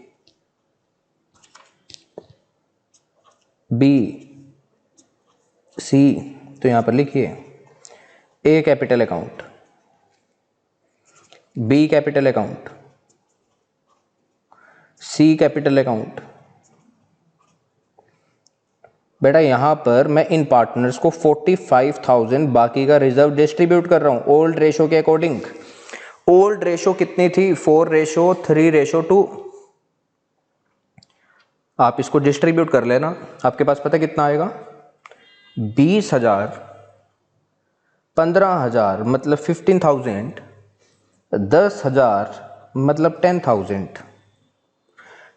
B, C. तो यहां पर लिखिए A capital account, B capital account, C capital account. बेटा यहां पर मैं इन पार्टनर्स को 45,000 बाकी का रिजर्व डिस्ट्रीब्यूट कर रहा हूं ओल्ड रेशो के अकॉर्डिंग। ओल्ड रेशो कितनी थी? 4:3:2। आप इसको डिस्ट्रीब्यूट कर लेना, आपके पास पता कितना आएगा? 20,000, 15,000 मतलब 15,000, 10,000 मतलब 10,000।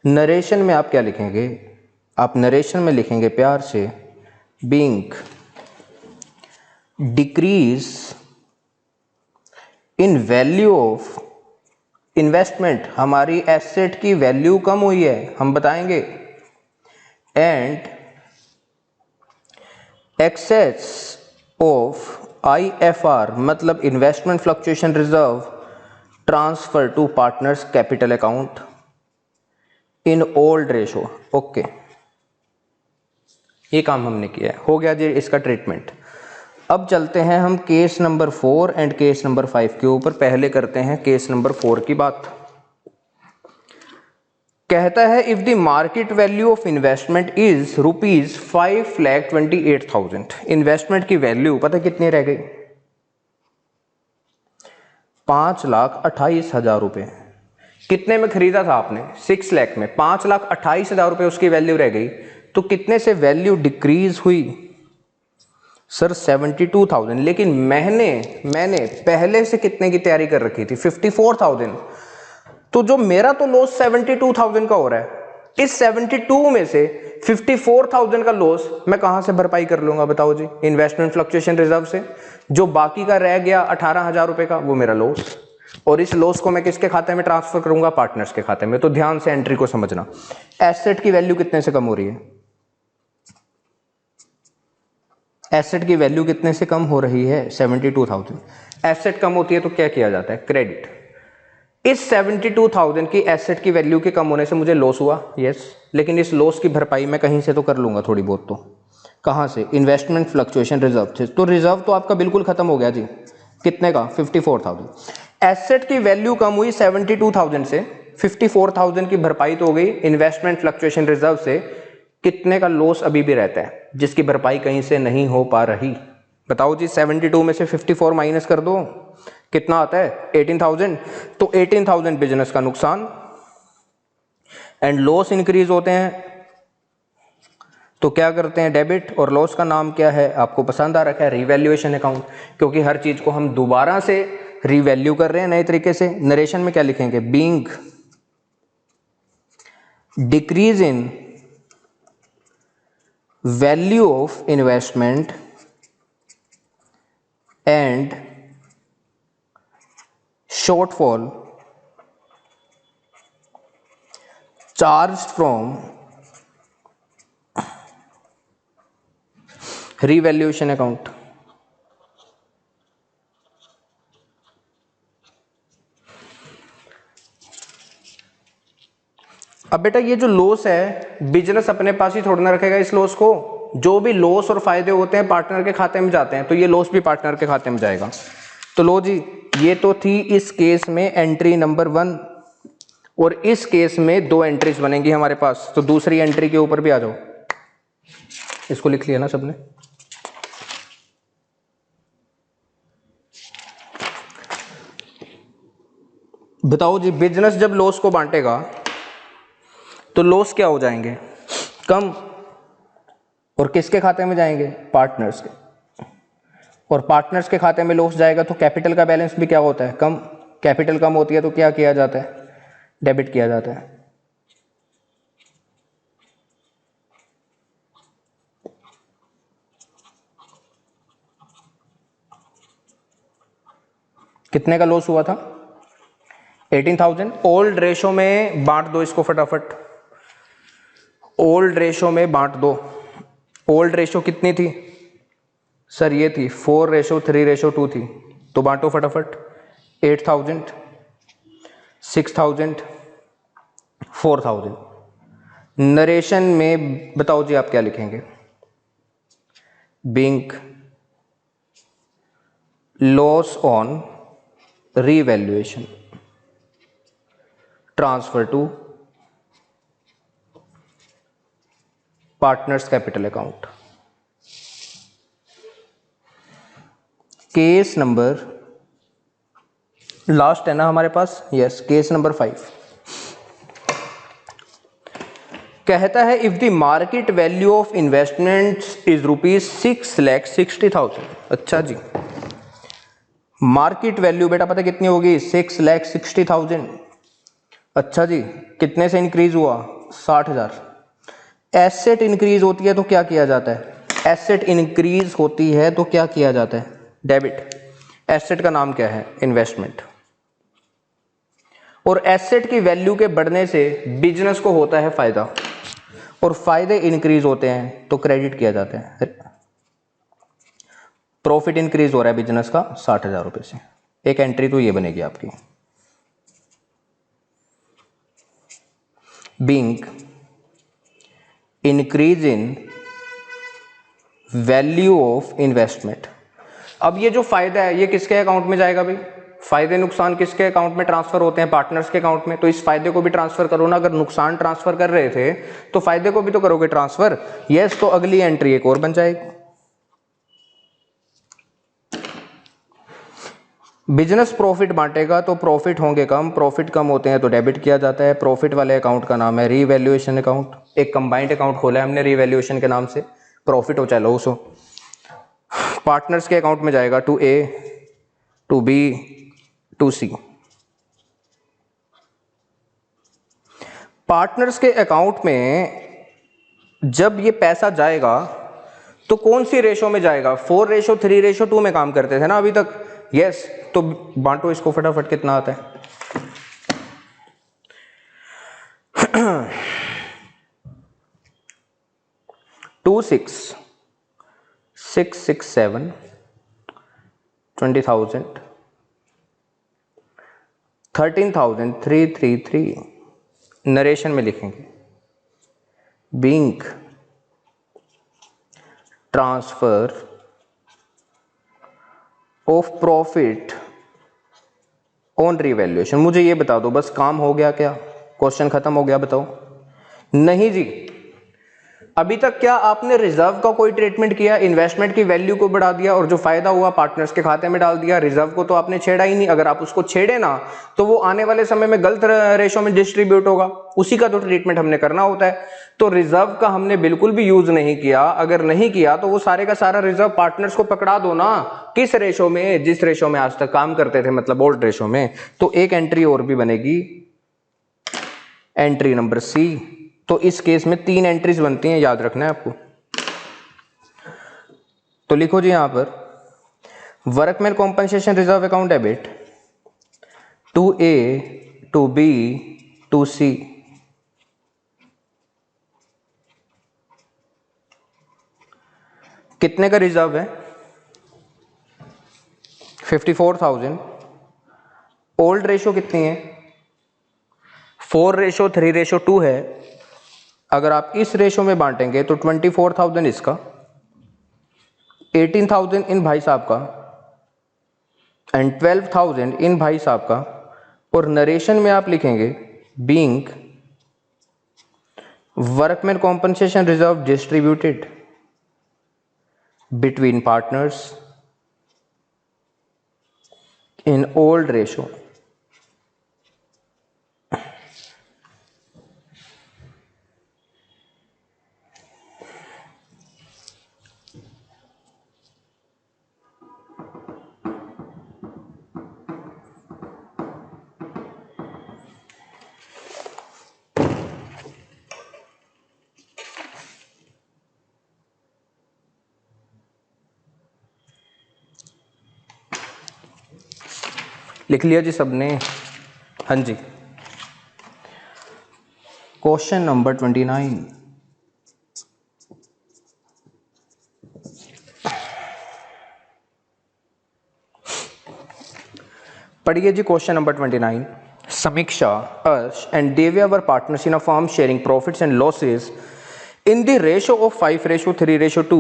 नरेशन में आप क्या लिखेंगे? आप नरेशन में लिखेंगे प्यार से, being decrease in value of investment. हमारी एसेट की वैल्यू कम हुई है, हम बताएंगे, एंड एक्सेस ऑफ IFR मतलब investment fluctuation reserve transfer to partners capital account in old ratio. Okay, ये काम हमने किया है, हो गया जी इसका ट्रीटमेंट। अब चलते हैं हम case number 4 and case number 5 के ऊपर। पहले करते हैं केस नंबर 4 की बात। कहता है if the market value of investment is ₹5,28,000। Investment की वैल्यू पता कितनी रह गई? 5,28,000 रुपए। कितने में खरीदा था आपने? 6 लाख में। 5,28,000 रुपए उसकी वैल्यू रह गई, तो कितने से वैल्यू डिक्रीज हुई? सर 72,000। लेकिन मैंने पहले से कितने की तैयारी कर रखी थी? 54,000। तो जो मेरा तो लॉस 72,000 का हो रहा है, इस 72 में से 54,000 का लॉस मैं कहां से भरपाई कर लूंगा बताओ जी? इन्वेस्टमेंट फ्लक्चुएशन रिजर्व से। जो बाकी का रह गया 18,000 रुपए का, वो मेरा लॉस, और इस लॉस को मैं किसके खाते में ट्रांसफर करूंगा? पार्टनर्स के खाते में। तो ध्यान से एंट्री को समझना। एसेट की वैल्यू कितने से कम हो रही है? एसेट की वैल्यू कितने से कम हो रही है? 72,000। एसेट कम होती है तो क्या किया जाता है? क्रेडिट। इस 72,000 की एसेट की वैल्यू के कम होने से मुझे लॉस हुआ, यस, लेकिन इस लॉस की भरपाई मैं कहीं से तो कर लूंगा थोड़ी बहुत। तो कहां से? इन्वेस्टमेंट फ्लक्चुएशन रिजर्व से। तो रिजर्व तो आपका बिल्कुल खत्म हो गया जी। कितने का? 54,000। एसेट की वैल्यू कम हुई 72,000 से, 54,000 की भरपाई तो हो गई इन्वेस्टमेंट फ्लक्चुएशन रिजर्व से। कितने का लॉस अभी भी रहता है जिसकी भरपाई कहीं से नहीं हो पा रही? बताओ जी। 72 में से 54 माइनस कर दो, कितना आता है? 18,000। तो 18,000 बिजनेस का नुकसान, एंड लॉस इंक्रीज होते हैं तो क्या करते हैं? डेबिट। और लॉस का नाम क्या है? आपको पसंद आ रखा है, रिवैल्यूएशन अकाउंट, क्योंकि हर चीज को हम दोबारा से रिवैल्यू कर रहे हैं नए तरीके से। नरेशन में क्या लिखेंगे? Being decrease in value of investment and shortfall charged from revaluation account। अब बेटा ये जो लॉस है, बिजनेस अपने पास ही थोड़ा ना रखेगा इस लॉस को। जो भी लॉस और फायदे होते हैं पार्टनर के खाते में जाते हैं, तो ये लॉस भी पार्टनर के खाते में जाएगा। तो लो जी, ये तो थी इस केस में एंट्री नंबर 1, और इस केस में 2 एंट्रीज बनेंगी हमारे पास। तो दूसरी एंट्री के ऊपर भी आ जाओ। इसको लिख लिया ना सबने? बताओ जी, बिजनेस जब लॉस को बांटेगा तो लॉस क्या हो जाएंगे? कम। और किसके खाते में जाएंगे? पार्टनर्स के। और पार्टनर्स के खाते में लॉस जाएगा तो कैपिटल का बैलेंस भी क्या होता है? कम। कैपिटल कम होती है तो क्या किया जाता है? डेबिट किया जाता है। कितने का लॉस हुआ था? 18,000। ओल्ड रेशो में बांट दो इसको फटाफट। ओल्ड रेशो में बांट दो। ओल्ड रेशो कितनी थी सर? ये थी 4:3:2 थी, तो बांटो फटाफट। 8,000, 6,000, 4,000। नरेशन में बताओ जी आप क्या लिखेंगे? Being loss on revaluation transfer to partners capital account. Case number last है ना हमारे पास? यस, केस नंबर 5 कहता है if the market value of investments is ₹6,60,000। अच्छा जी, मार्केट वैल्यू बेटा पता कितनी होगी? 6,60,000। अच्छा जी, कितने से इंक्रीज हुआ? 60,000। एसेट इंक्रीज होती है तो क्या किया जाता है? एसेट इंक्रीज होती है तो क्या किया जाता है? डेबिट। एसेट का नाम क्या है? इन्वेस्टमेंट। और एसेट की वैल्यू के बढ़ने से बिजनेस को होता है फायदा, और फायदे इंक्रीज होते हैं तो क्रेडिट किया जाता है। प्रॉफिट इंक्रीज हो रहा है बिजनेस का 60,000 रुपए से। एक एंट्री तो ये बनेगी आपकी। Being increase in value of investment. अब ये जो फायदा है ये किसके अकाउंट में जाएगा भाई? फायदे नुकसान किसके अकाउंट में ट्रांसफर होते हैं? पार्टनर्स के अकाउंट में। तो इस फायदे को भी ट्रांसफर करो ना। अगर नुकसान ट्रांसफर कर रहे थे तो फायदे को भी तो करोगे ट्रांसफर। यस, तो अगली एंट्री एक और बन जाएगी। बिजनेस प्रॉफिट बांटेगा तो प्रॉफिट होंगे कम, प्रॉफिट कम होते हैं तो डेबिट किया जाता है। प्रॉफिट वाले अकाउंट का नाम है रीवैल्यूएशन अकाउंट। एक कंबाइंड अकाउंट खोला है हमने रीवैल्यूएशन के नाम से, प्रॉफिट हो चाहे लॉस हो। पार्टनर्स के अकाउंट में जाएगा to A, to B, to C. Partners के अकाउंट में जब ये पैसा जाएगा तो कौन सी रेशो में जाएगा? 4:3:2 में काम करते थे ना अभी तक। यस, तो बांटो इसको फटाफट, कितना आता है? 2 6 6 6 7 20,000 13,333। नरेशन में लिखेंगे being transfer of profit on revaluation. मुझे ये बता दो बस, काम हो गया क्या? क्वेश्चन खत्म हो गया? बताओ। नहीं जी, अभी तक क्या आपने रिजर्व का कोई ट्रीटमेंट किया? इन्वेस्टमेंट की वैल्यू को बढ़ा दिया और जो फायदा हुआ पार्टनर्स के खाते में डाल दिया। रिजर्व को तो आपने छेड़ा ही नहीं। अगर आप उसको छेड़े ना तो वो आने वाले समय में गलत रेशो में डिस्ट्रीब्यूट होगा। उसी का तो ट्रीटमेंट हमने करना होता है। तो रिजर्व का हमने बिल्कुल भी यूज नहीं किया। अगर नहीं किया तो वो सारे का सारा रिजर्व पार्टनर्स को पकड़ा दो ना। किस रेशो में? जिस रेशो में आज तक काम करते थे, मतलब ओल्ड रेशो में। तो एक एंट्री और भी बनेगी, एंट्री नंबर सी। तो इस केस में 3 एंट्रीज बनती हैं, याद रखना है आपको। तो लिखो जी यहां पर workman compensation reserve account debit to A, to B, to C. कितने का रिजर्व है? 54,000। ओल्ड रेशो कितनी है? 4:3:2 है। अगर आप इस रेशो में बांटेंगे तो 24,000 इसका, 18,000 इन भाई साहब का, एंड 12,000 इन भाई साहब का। और नरेशन में आप लिखेंगे being workman compensation reserve distributed between partners in old ratio लिख लिया जी सबने? हाँ जी। Question number 29। पढ़िए जी क्वेश्चन नंबर 29। समीक्षा, अर्श एंड देव्या वर partners in a firm sharing profits and losses in the ratio of 5:3:2.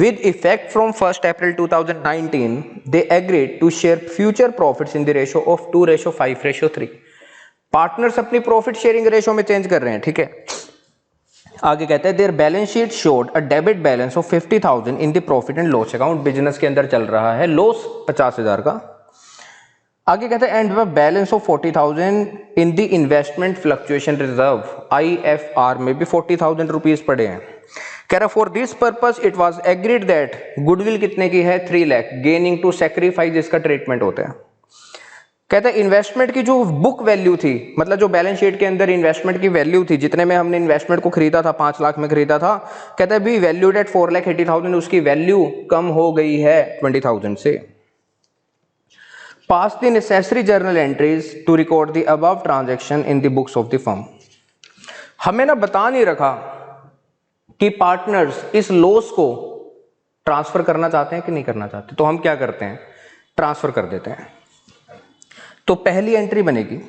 With effect from 1st April 2019, they agreed to share future profits in the ratio of 2:5:3. Partners अपनी profit sharing ratio में change कर रहे हैं, ठीक है। आगे कहते हैं there balance sheet showed a debit balance of 50,000 in the profit and loss account. Business के अंदर चल रहा है लॉस 50,000 का। आगे कहते हैं and balance of 40,000 in the investment fluctuation reserve, IFR में भी 40,000 रुपीज पड़े हैं। कह रहा for this purpose it was agreed that goodwill कितने की है 3 लाख, गेनिंग टू सैक्रिफाइस इसका ट्रीटमेंट होता है। कहते हैं इन्वेस्टमेंट की जो बुक वैल्यू थी, मतलब जो बैलेंस शीट के अंदर इन्वेस्टमेंट की वैल्यू थी, जितने में हमने इन्वेस्टमेंट को खरीदा था 5 लाख में खरीदा था, कहते हैं भी वैल्यूड एट 4,80,000, उसकी वैल्यू कम हो गई है 20,000 से। Pass the necessary journal entries to record the above transaction in the books of the firm। हमें ना बता नहीं रखा कि पार्टनर्स इस लॉस को ट्रांसफर करना चाहते हैं कि नहीं करना चाहते, तो हम क्या करते हैं, ट्रांसफर कर देते हैं। तो पहली एंट्री बनेगी,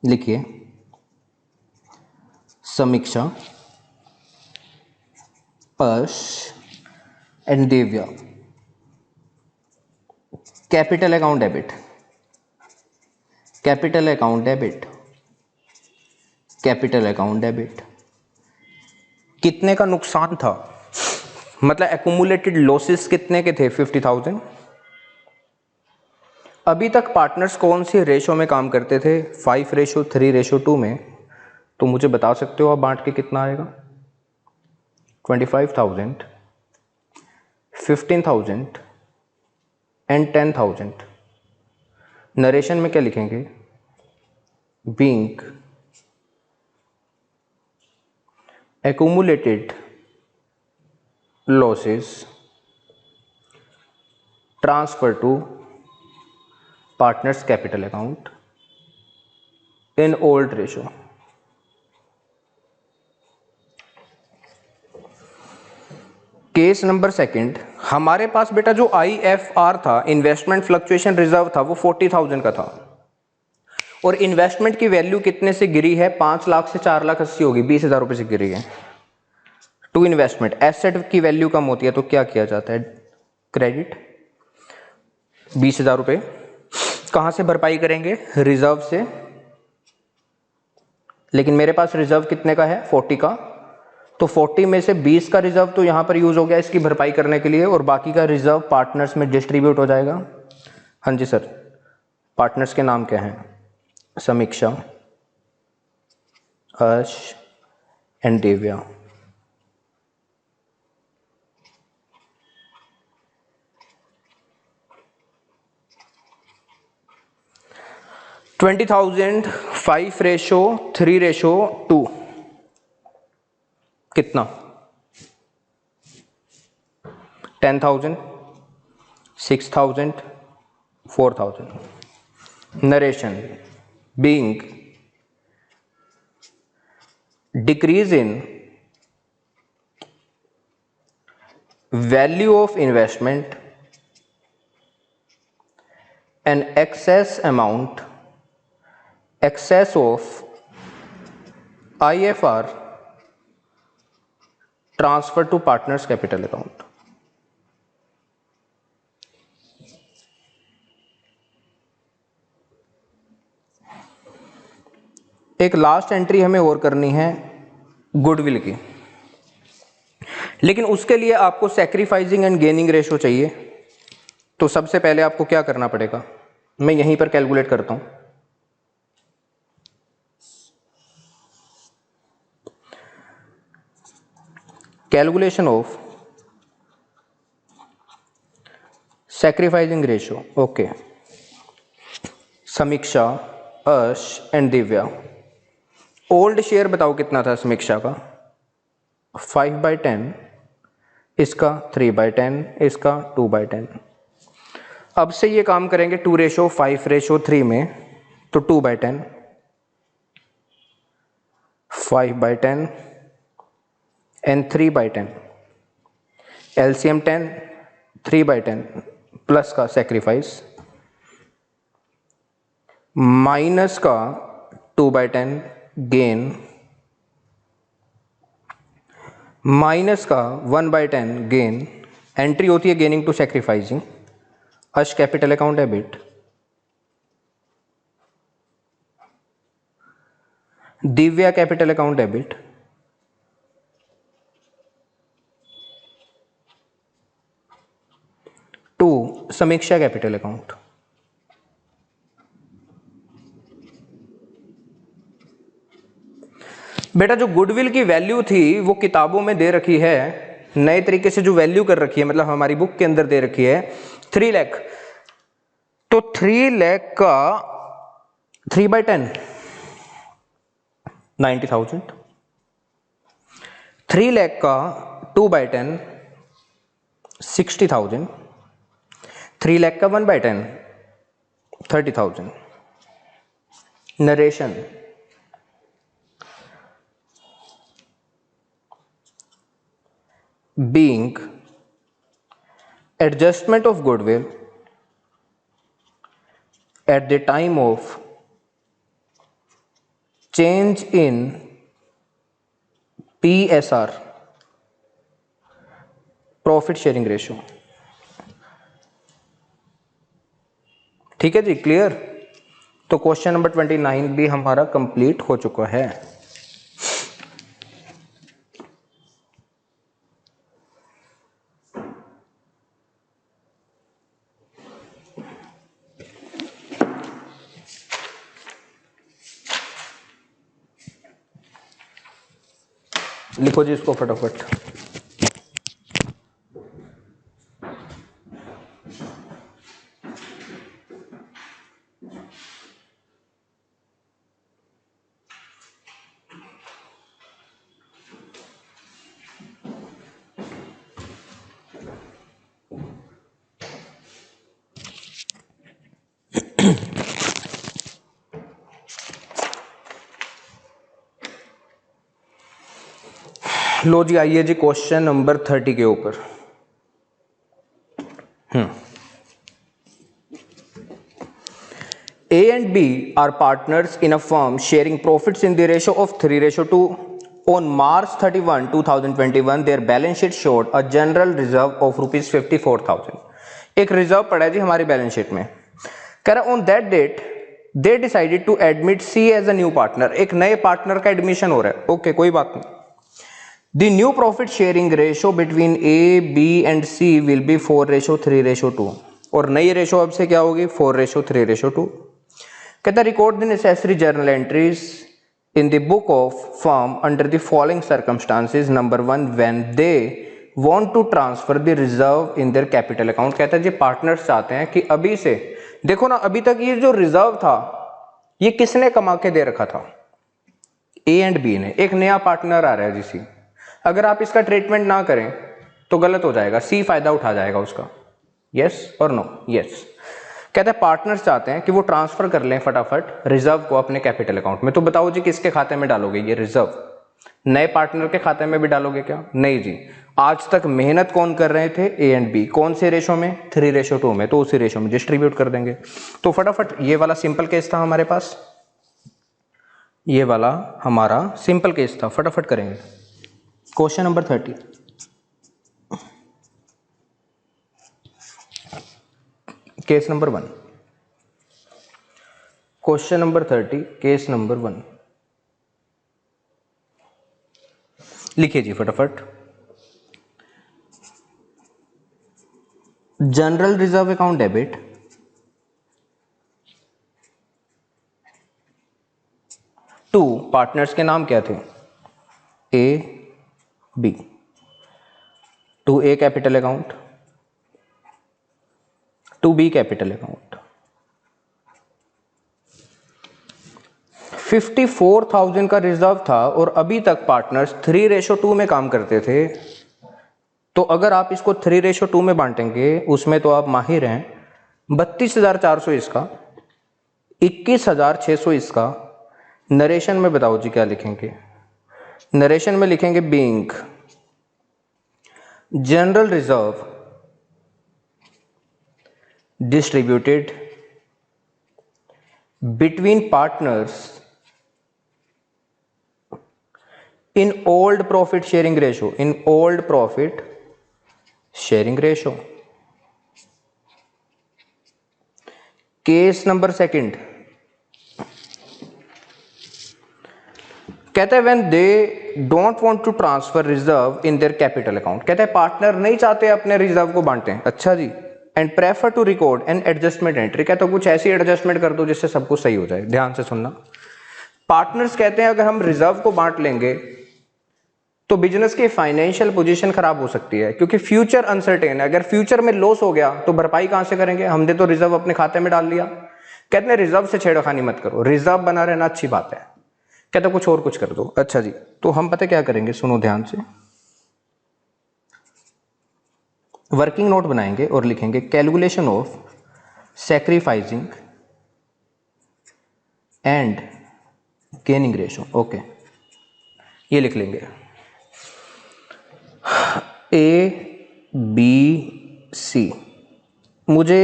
लिखिए समीक्षा, अर्श एंड देव्या capital account debit, capital account debit, capital account debit. कितने का नुकसान था, मतलब एक्यूमुलेटेड लॉसेस कितने के थे 50,000। अभी तक पार्टनर्स कौन सी रेशो में काम करते थे, 5:3:2 में। तो मुझे बता सकते हो आप बांट के कितना आएगा, 25,000, 15,000 एंड 10,000। नरेशन में क्या लिखेंगे, being accumulated losses transfer to partners capital account in old ratio। Case number second, हमारे पास बेटा जो IFR था, इन्वेस्टमेंट फ्लक्चुएशन रिजर्व था, वो 40,000 का था और इन्वेस्टमेंट की वैल्यू कितने से गिरी है, 5 लाख से 4,80,000 होगी, 20,000 रुपए से गिरी है। टू इन्वेस्टमेंट एसेट की वैल्यू कम होती है तो क्या किया जाता है, क्रेडिट 20,000 रुपए। कहां से भरपाई करेंगे, रिजर्व से। लेकिन मेरे पास रिजर्व कितने का है, 40 का, तो 40 में से 20 का रिजर्व तो यहां पर यूज हो गया इसकी भरपाई करने के लिए, और बाकी का रिजर्व पार्टनर्स में डिस्ट्रीब्यूट हो जाएगा। हाँ जी सर, पार्टनर्स के नाम क्या हैं, समीक्षा, अर्श एंड देव्या। $20,000 5:3:2 कितना, 10,000, 6,000, 4,000। Narration, being decrease in value of investment and excess of IFR transfer to partners capital account। एक लास्ट एंट्री हमें और करनी है गुडविल की, लेकिन उसके लिए आपको सैक्रिफाइसिंग एंड गेनिंग रेशो चाहिए। तो सबसे पहले आपको क्या करना पड़ेगा, मैं यहीं पर कैलकुलेट करता हूं। Calculation of sacrificing ratio, okay. समीक्षा, अर्श एंड दिव्या, ओल्ड शेयर बताओ कितना था समीक्षा का, 5/10, इसका 3/10, इसका 2/10। अब से ये काम करेंगे 2:5:3 में, तो 2/10, 5/10 एंड 3/10, एलसीएम 10, 3/10 प्लस का सेक्रीफाइस माइनस का 2/10 गेन माइनस का 1/10 गेन, एंट्री होती है gaining to sacrificing, Ash capital account debit, Divya capital account debit, to Samiksha capital account. बेटा जो गुडविल की वैल्यू थी वो किताबों में दे रखी है, नए तरीके से जो वैल्यू कर रखी है, मतलब हमारी बुक के अंदर दे रखी है 3 लाख। तो 3 लाख का 3/10 90,000, 3 लाख का 2/10 60,000, 3 लाख का 1/10 30,000। Narration, being adjustment of goodwill at the time of change in PSR, profit sharing ratio। ठीक है जी, क्लियर। तो क्वेश्चन नंबर 29 भी हमारा कंप्लीट हो चुका है। लिखो जी इसको फटाफट। लो जी, आइए जी क्वेश्चन नंबर 30 के ऊपर। A and B are partners in a firm sharing profits in the ratio of 3:2. On March 31, 2021, their balance sheet showed a general reserve of rupees 54,000. एक रिजर्व पड़ा है जी हमारी बैलेंस शीट में। कह रहा on that date they decided to admit C as a new partner. एक नए partner का एडमिशन हो रहा है। ओके, कोई बात नहीं। The new profit sharing ratio between A, B and C will be 4:3:2 और नई रेशो अब से क्या होगी 4:3:2। कहता record the necessary journal entries in the book of firm under the following circumstances. Number 1, when they want to transfer the reserve in their capital account. कहता है जी partners चाहते हैं कि अभी से, देखो ना, अभी तक ये जो रिजर्व था ये किसने कमा के दे रखा था, ए एंड बी ने। एक नया पार्टनर आ रहा है जी सी। अगर आप इसका ट्रीटमेंट ना करें तो गलत हो जाएगा, सी फायदा उठा जाएगा उसका। यस और नो? यस। कहते हैं पार्टनर्स चाहते हैं कि वो ट्रांसफर कर लें फटाफट रिजर्व को अपने कैपिटल अकाउंट में। तो बताओ जी किसके खाते में डालोगे ये रिजर्व? नए पार्टनर के खाते में भी डालोगे क्या? नहीं जी। आज तक मेहनत कौन कर रहे थे? A and B. कौन से रेशो में? 3:2 में। तो उसी रेशो में डिस्ट्रीब्यूट कर देंगे। तो फटाफट, ये वाला सिंपल केस था हमारे पास, ये वाला हमारा सिंपल केस था, फटाफट करेंगे। Question number 30, case number 1। Question number 30, case number 1। लिखिए जी फटाफट। General reserve account debit to partners के नाम क्या थे? A B. To A capital account, to B capital account. 54,000 का रिजर्व था और अभी तक पार्टनर्स 3:2 में काम करते थे। तो अगर आप इसको 3:2 में बांटेंगे, उसमें तो आप माहिर हैं, 32,400 इसका, 21,600 इसका। नरेशन में बताओ जी क्या लिखेंगे? नरेशन में लिखेंगे being general reserve distributed between partners in old profit sharing ratio, in old profit sharing ratio. Case number second कहता है when they don't want to transfer reserve in their capital account. कहता है partner नहीं चाहते अपने reserve को बांटे। अच्छा जी। And prefer to record an adjustment entry. कहता है कुछ ऐसी एडजस्टमेंट कर दो जिससे सब कुछ सही हो जाए। ध्यान से सुनना। पार्टनर्स कहते हैं अगर हम रिजर्व को बांट लेंगे तो बिजनेस की फाइनेंशियल पोजीशन खराब हो सकती है, क्योंकि फ्यूचर अनसर्टेन है। अगर फ्यूचर में लॉस हो गया तो भरपाई कहां से करेंगे? हमने तो रिजर्व अपने खाते में डाल लिया। कहते हैं रिजर्व से छेड़खानी मत करो, रिजर्व बना रहना अच्छी बात है। कहते कुछ और कुछ कर दो। अच्छा जी। तो हम पता क्या करेंगे, सुनो ध्यान से। वर्किंग नोट बनाएंगे और लिखेंगे calculation of sacrificing and gaining ratio. Okay, ये लिख लेंगे ABC। मुझे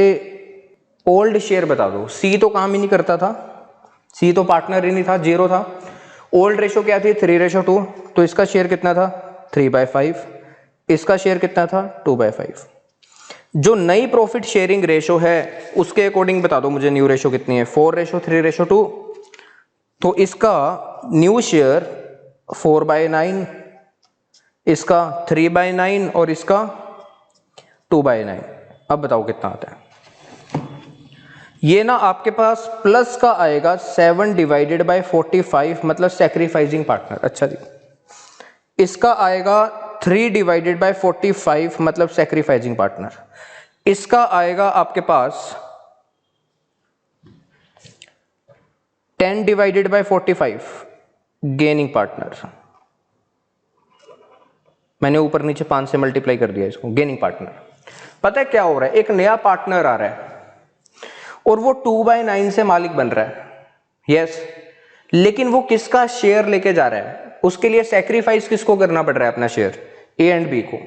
ओल्ड शेयर बता दो। सी तो काम ही नहीं करता था, सी तो पार्टनर ही नहीं था, जीरो था। ओल्ड रेशो क्या थी? 3:2। तो इसका शेयर कितना था? 3/5। इसका शेयर कितना था? 2/5। जो नई प्रॉफिट शेयरिंग रेशो है उसके अकॉर्डिंग बता दो मुझे न्यू रेशो कितनी है? 4:3:2। तो इसका न्यू शेयर 4/9, इसका 3/9 और इसका 2/9। अब बताओ कितना आता है? ये ना आपके पास प्लस का आएगा 7/45, मतलब सैक्रिफाइसिंग पार्टनर। अच्छा जी। इसका आएगा 3/45, मतलब सैक्रिफाइसिंग पार्टनर। इसका आएगा आपके पास 10/45, गेनिंग पार्टनर। मैंने ऊपर नीचे 5 से मल्टीप्लाई कर दिया इसको, गेनिंग पार्टनर। पता है क्या हो रहा है? एक नया पार्टनर आ रहा है और वो 2/9 से मालिक बन रहा है। यस, लेकिन वो किसका शेयर लेके जा रहा है? उसके लिए सैक्रिफाइस किसको करना पड़ रहा है? अपना शेयर, ए एंड बी को।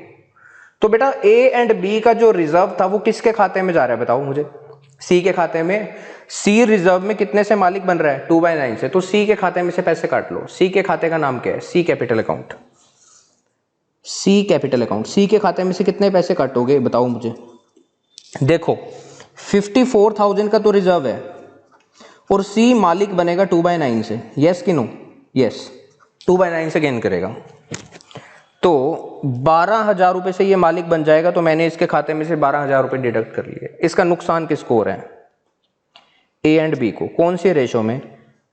तो बेटा ए एंड बी का जो रिजर्व था वो किसके खाते में जा रहा है बताओ मुझे? सी के खाते में। सी रिजर्व में कितने से मालिक बन रहा है? 2/9 से। तो सी के खाते में से पैसे काट लो। सी के खाते का नाम क्या है? सी capital account. C capital account. सी के खाते में से कितने पैसे काटोगे बताओ मुझे? देखो 54,000 का तो रिजर्व है और सी मालिक बनेगा 2/9 से। यस कि नो? यस, 2/9 से गेन करेगा। तो 12,000 रुपए से ये मालिक बन जाएगा। तो मैंने इसके खाते में से 12,000 रुपए डिडक्ट कर लिए। इसका नुकसान किसको हो रहा है? ए एंड बी को। कौन सी रेशो में?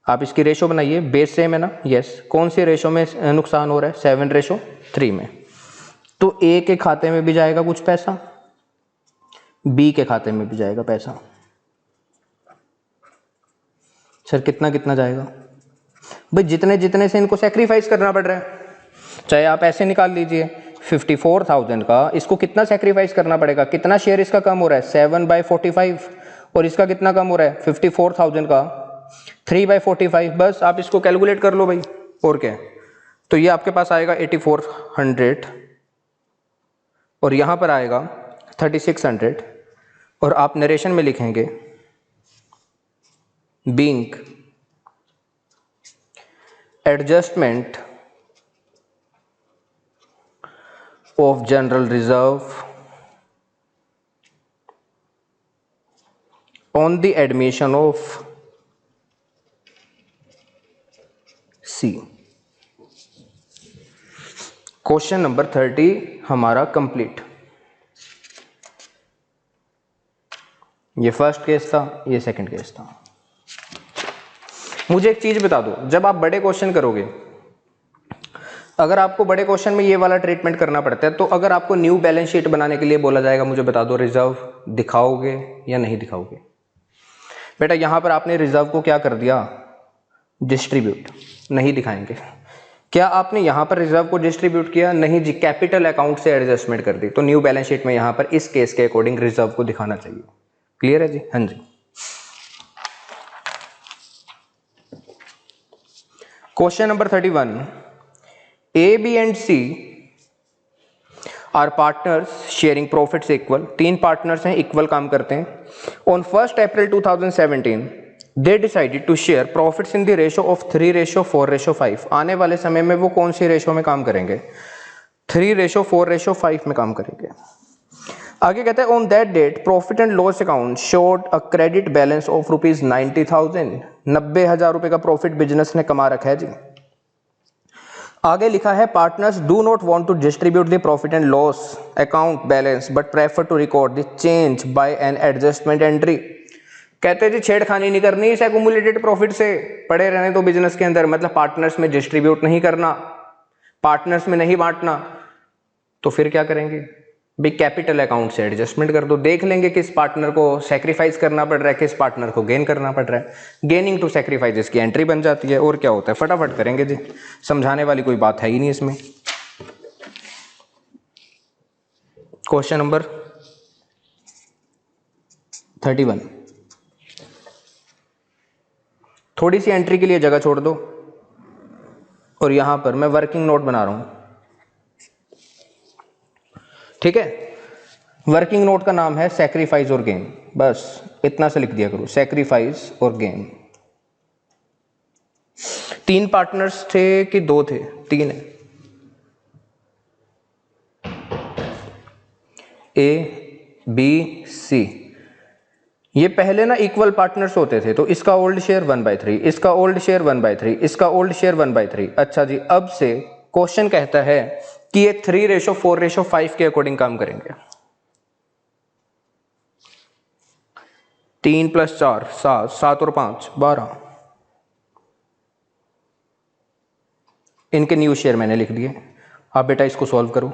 आप इसकी रेशो बनाइए, बेस सेम है ना। यस, कौन सी रेशो में नुकसान हो रहा है? 7:3 में। तो ए के खाते में भी जाएगा कुछ पैसा, बी के खाते में भी जाएगा पैसा। सर कितना कितना जाएगा? भाई जितने जितने से इनको सेक्रीफाइस करना पड़ रहा है। चाहे आप ऐसे निकाल लीजिए, 54,000 का इसको कितना सेक्रीफाइस करना पड़ेगा? कितना शेयर इसका कम हो रहा है? 7/45। और इसका कितना कम हो रहा है? 54,000 का 3/45। बस आप इसको कैलकुलेट कर लो भाई, और क्या है। तो ये आपके पास आएगा 8400 और यहां पर आएगा 3600। और आप नरेशन में लिखेंगे being adjustment of general reserve on the admission of C। Question number 30 हमारा कंप्लीट। ये फर्स्ट केस था, ये सेकंड केस था। मुझे एक चीज बता दो, जब आप बड़े क्वेश्चन करोगे, अगर आपको बड़े क्वेश्चन में ये वाला ट्रीटमेंट करना पड़ता है, तो अगर आपको न्यू बैलेंस शीट बनाने के लिए बोला जाएगा मुझे बता दो रिजर्व दिखाओगे या नहीं दिखाओगे? बेटा यहां पर आपने रिजर्व को क्या कर दिया? डिस्ट्रीब्यूट। नहीं दिखाएंगे। क्या आपने यहां पर रिजर्व को डिस्ट्रीब्यूट किया? नहीं जी, कैपिटल अकाउंट से एडजस्टमेंट कर दी। तो न्यू बैलेंस शीट में यहां पर इस केस के अकॉर्डिंग रिजर्व को दिखाना चाहिए। क्लियर है जी? हाँ जी। Question number 31, A B and C are partners sharing profits equal. तीन पार्टनर्स हैं, इक्वल काम करते हैं। On 1 April 2017 they decided to share profits in the ratio of 3:4:5। आने वाले समय में वो कौन सी रेशो में काम करेंगे? 3:4:5 में काम करेंगे। आगे कहते हैं on that date profit and loss account showed a credit balance of ₹90,000। 90,000 रुपए का प्रॉफिट बिजनेस ने कमा रखा है जी। आगे लिखा है partners do not want to distribute the profit and loss account balance but prefer to record the change by an adjustment entry. कहते हैं जी छेड़खानी नहीं करनी इस एक्यूमुलेटेड प्रॉफिट से, पड़े रहने तो बिजनेस के अंदर, मतलब पार्टनर्स में डिस्ट्रीब्यूट नहीं करना, पार्टनर्स में नहीं बांटना। तो फिर क्या करेंगे भाई? कैपिटल अकाउंट से एडजस्टमेंट कर दो, देख लेंगे किस पार्टनर को सेक्रीफाइस करना पड़ रहा है, किस पार्टनर को गेन करना पड़ रहा है। गेनिंग टू सेक्रीफाइस इसकी एंट्री बन जाती है। और क्या होता है, फटाफट करेंगे जी, समझाने वाली कोई बात है ही नहीं इसमें। क्वेश्चन नंबर 31, थोड़ी सी एंट्री के लिए जगह छोड़ दो और यहां पर मैं वर्किंग नोट बना रहा हूं, ठीक है? वर्किंग नोट का नाम है सैक्रिफाइस और गेन, बस इतना से लिख दिया करो, सैक्रिफाइस और गेन। तीन पार्टनर्स थे कि दो थे? तीन है, ए बी सी। ये पहले ना इक्वल पार्टनर्स होते थे, तो इसका ओल्ड शेयर 1/3, इसका ओल्ड शेयर 1/3, इसका ओल्ड शेयर 1/3। अच्छा जी, अब से क्वेश्चन कहता है कि ये 3:4:5 के अकॉर्डिंग काम करेंगे। 3 + 4 7, 7 और 5 12। इनके न्यू शेयर मैंने लिख दिए। आप बेटा इसको सॉल्व करो।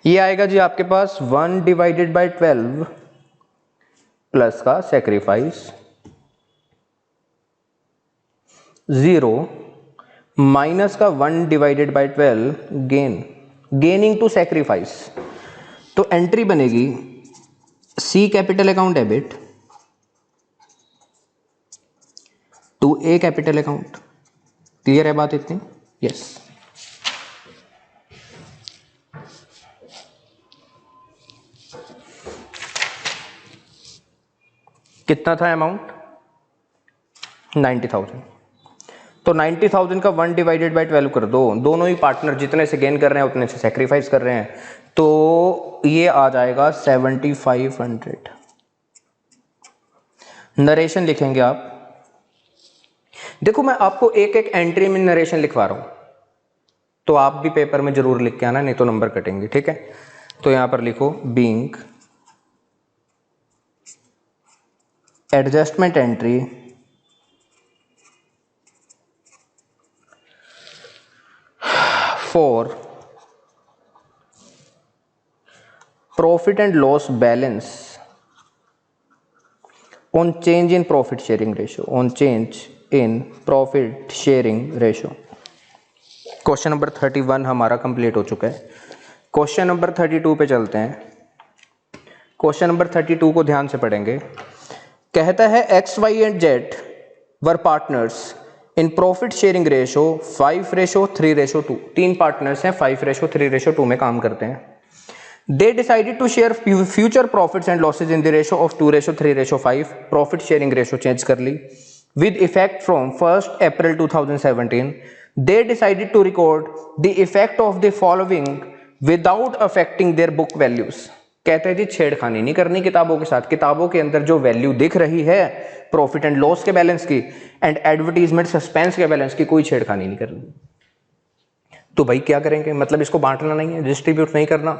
ये आएगा जी आपके पास 1/12 प्लस का सेक्रीफाइस, 0 माइनस का 1/12 गेन, गेनिंग टू सेक्रीफाइस। तो एंट्री बनेगी C capital account debit to A capital account. Clear है बात इतनी? यस। कितना था अमाउंट? 90,000। तो 90,000 का 1/12 कर दो, दोनों ही पार्टनर जितने से गेन कर रहे हैं उतने से सेक्रीफाइस कर रहे हैं, तो ये आ जाएगा 7500। नरेशन लिखेंगे आप। देखो मैं आपको एक एक एंट्री में नरेशन लिखवा रहा हूं, तो आप भी पेपर में जरूर लिख के आना, नहीं तो नंबर कटेंगे, ठीक है? तो यहां पर लिखो being adjustment entry for profit and loss balance on change in profit sharing ratio, on change in profit sharing ratio. Question number 31 हमारा कंप्लीट हो चुका है। क्वेश्चन नंबर 32 पे चलते हैं। क्वेश्चन नंबर 32 को ध्यान से पढ़ेंगे। कहता है X Y and Z were partners in profit sharing ratio 5:3:2। तीन पार्टनर्स हैं, 5:3:2 में काम करते हैं। They decided to share future profits and losses in the ratio of 2:3:5। Profit sharing ratio change कर ली। With effect from 1 April 2017 they decided to record the effect of the following without affecting their book values. कहते हैं जी छेड़खानी नहीं करनी किताबों के साथ। किताबों के अंदर जो वैल्यू दिख रही है प्रॉफिट एंड लॉस के बैलेंस की एंड एडवर्टीजमेंट सस्पेंस के बैलेंस की, कोई छेड़खानी नहीं करनी। तो भाई क्या करेंगे? मतलब इसको बांटना नहीं है, डिस्ट्रीब्यूट नहीं करना।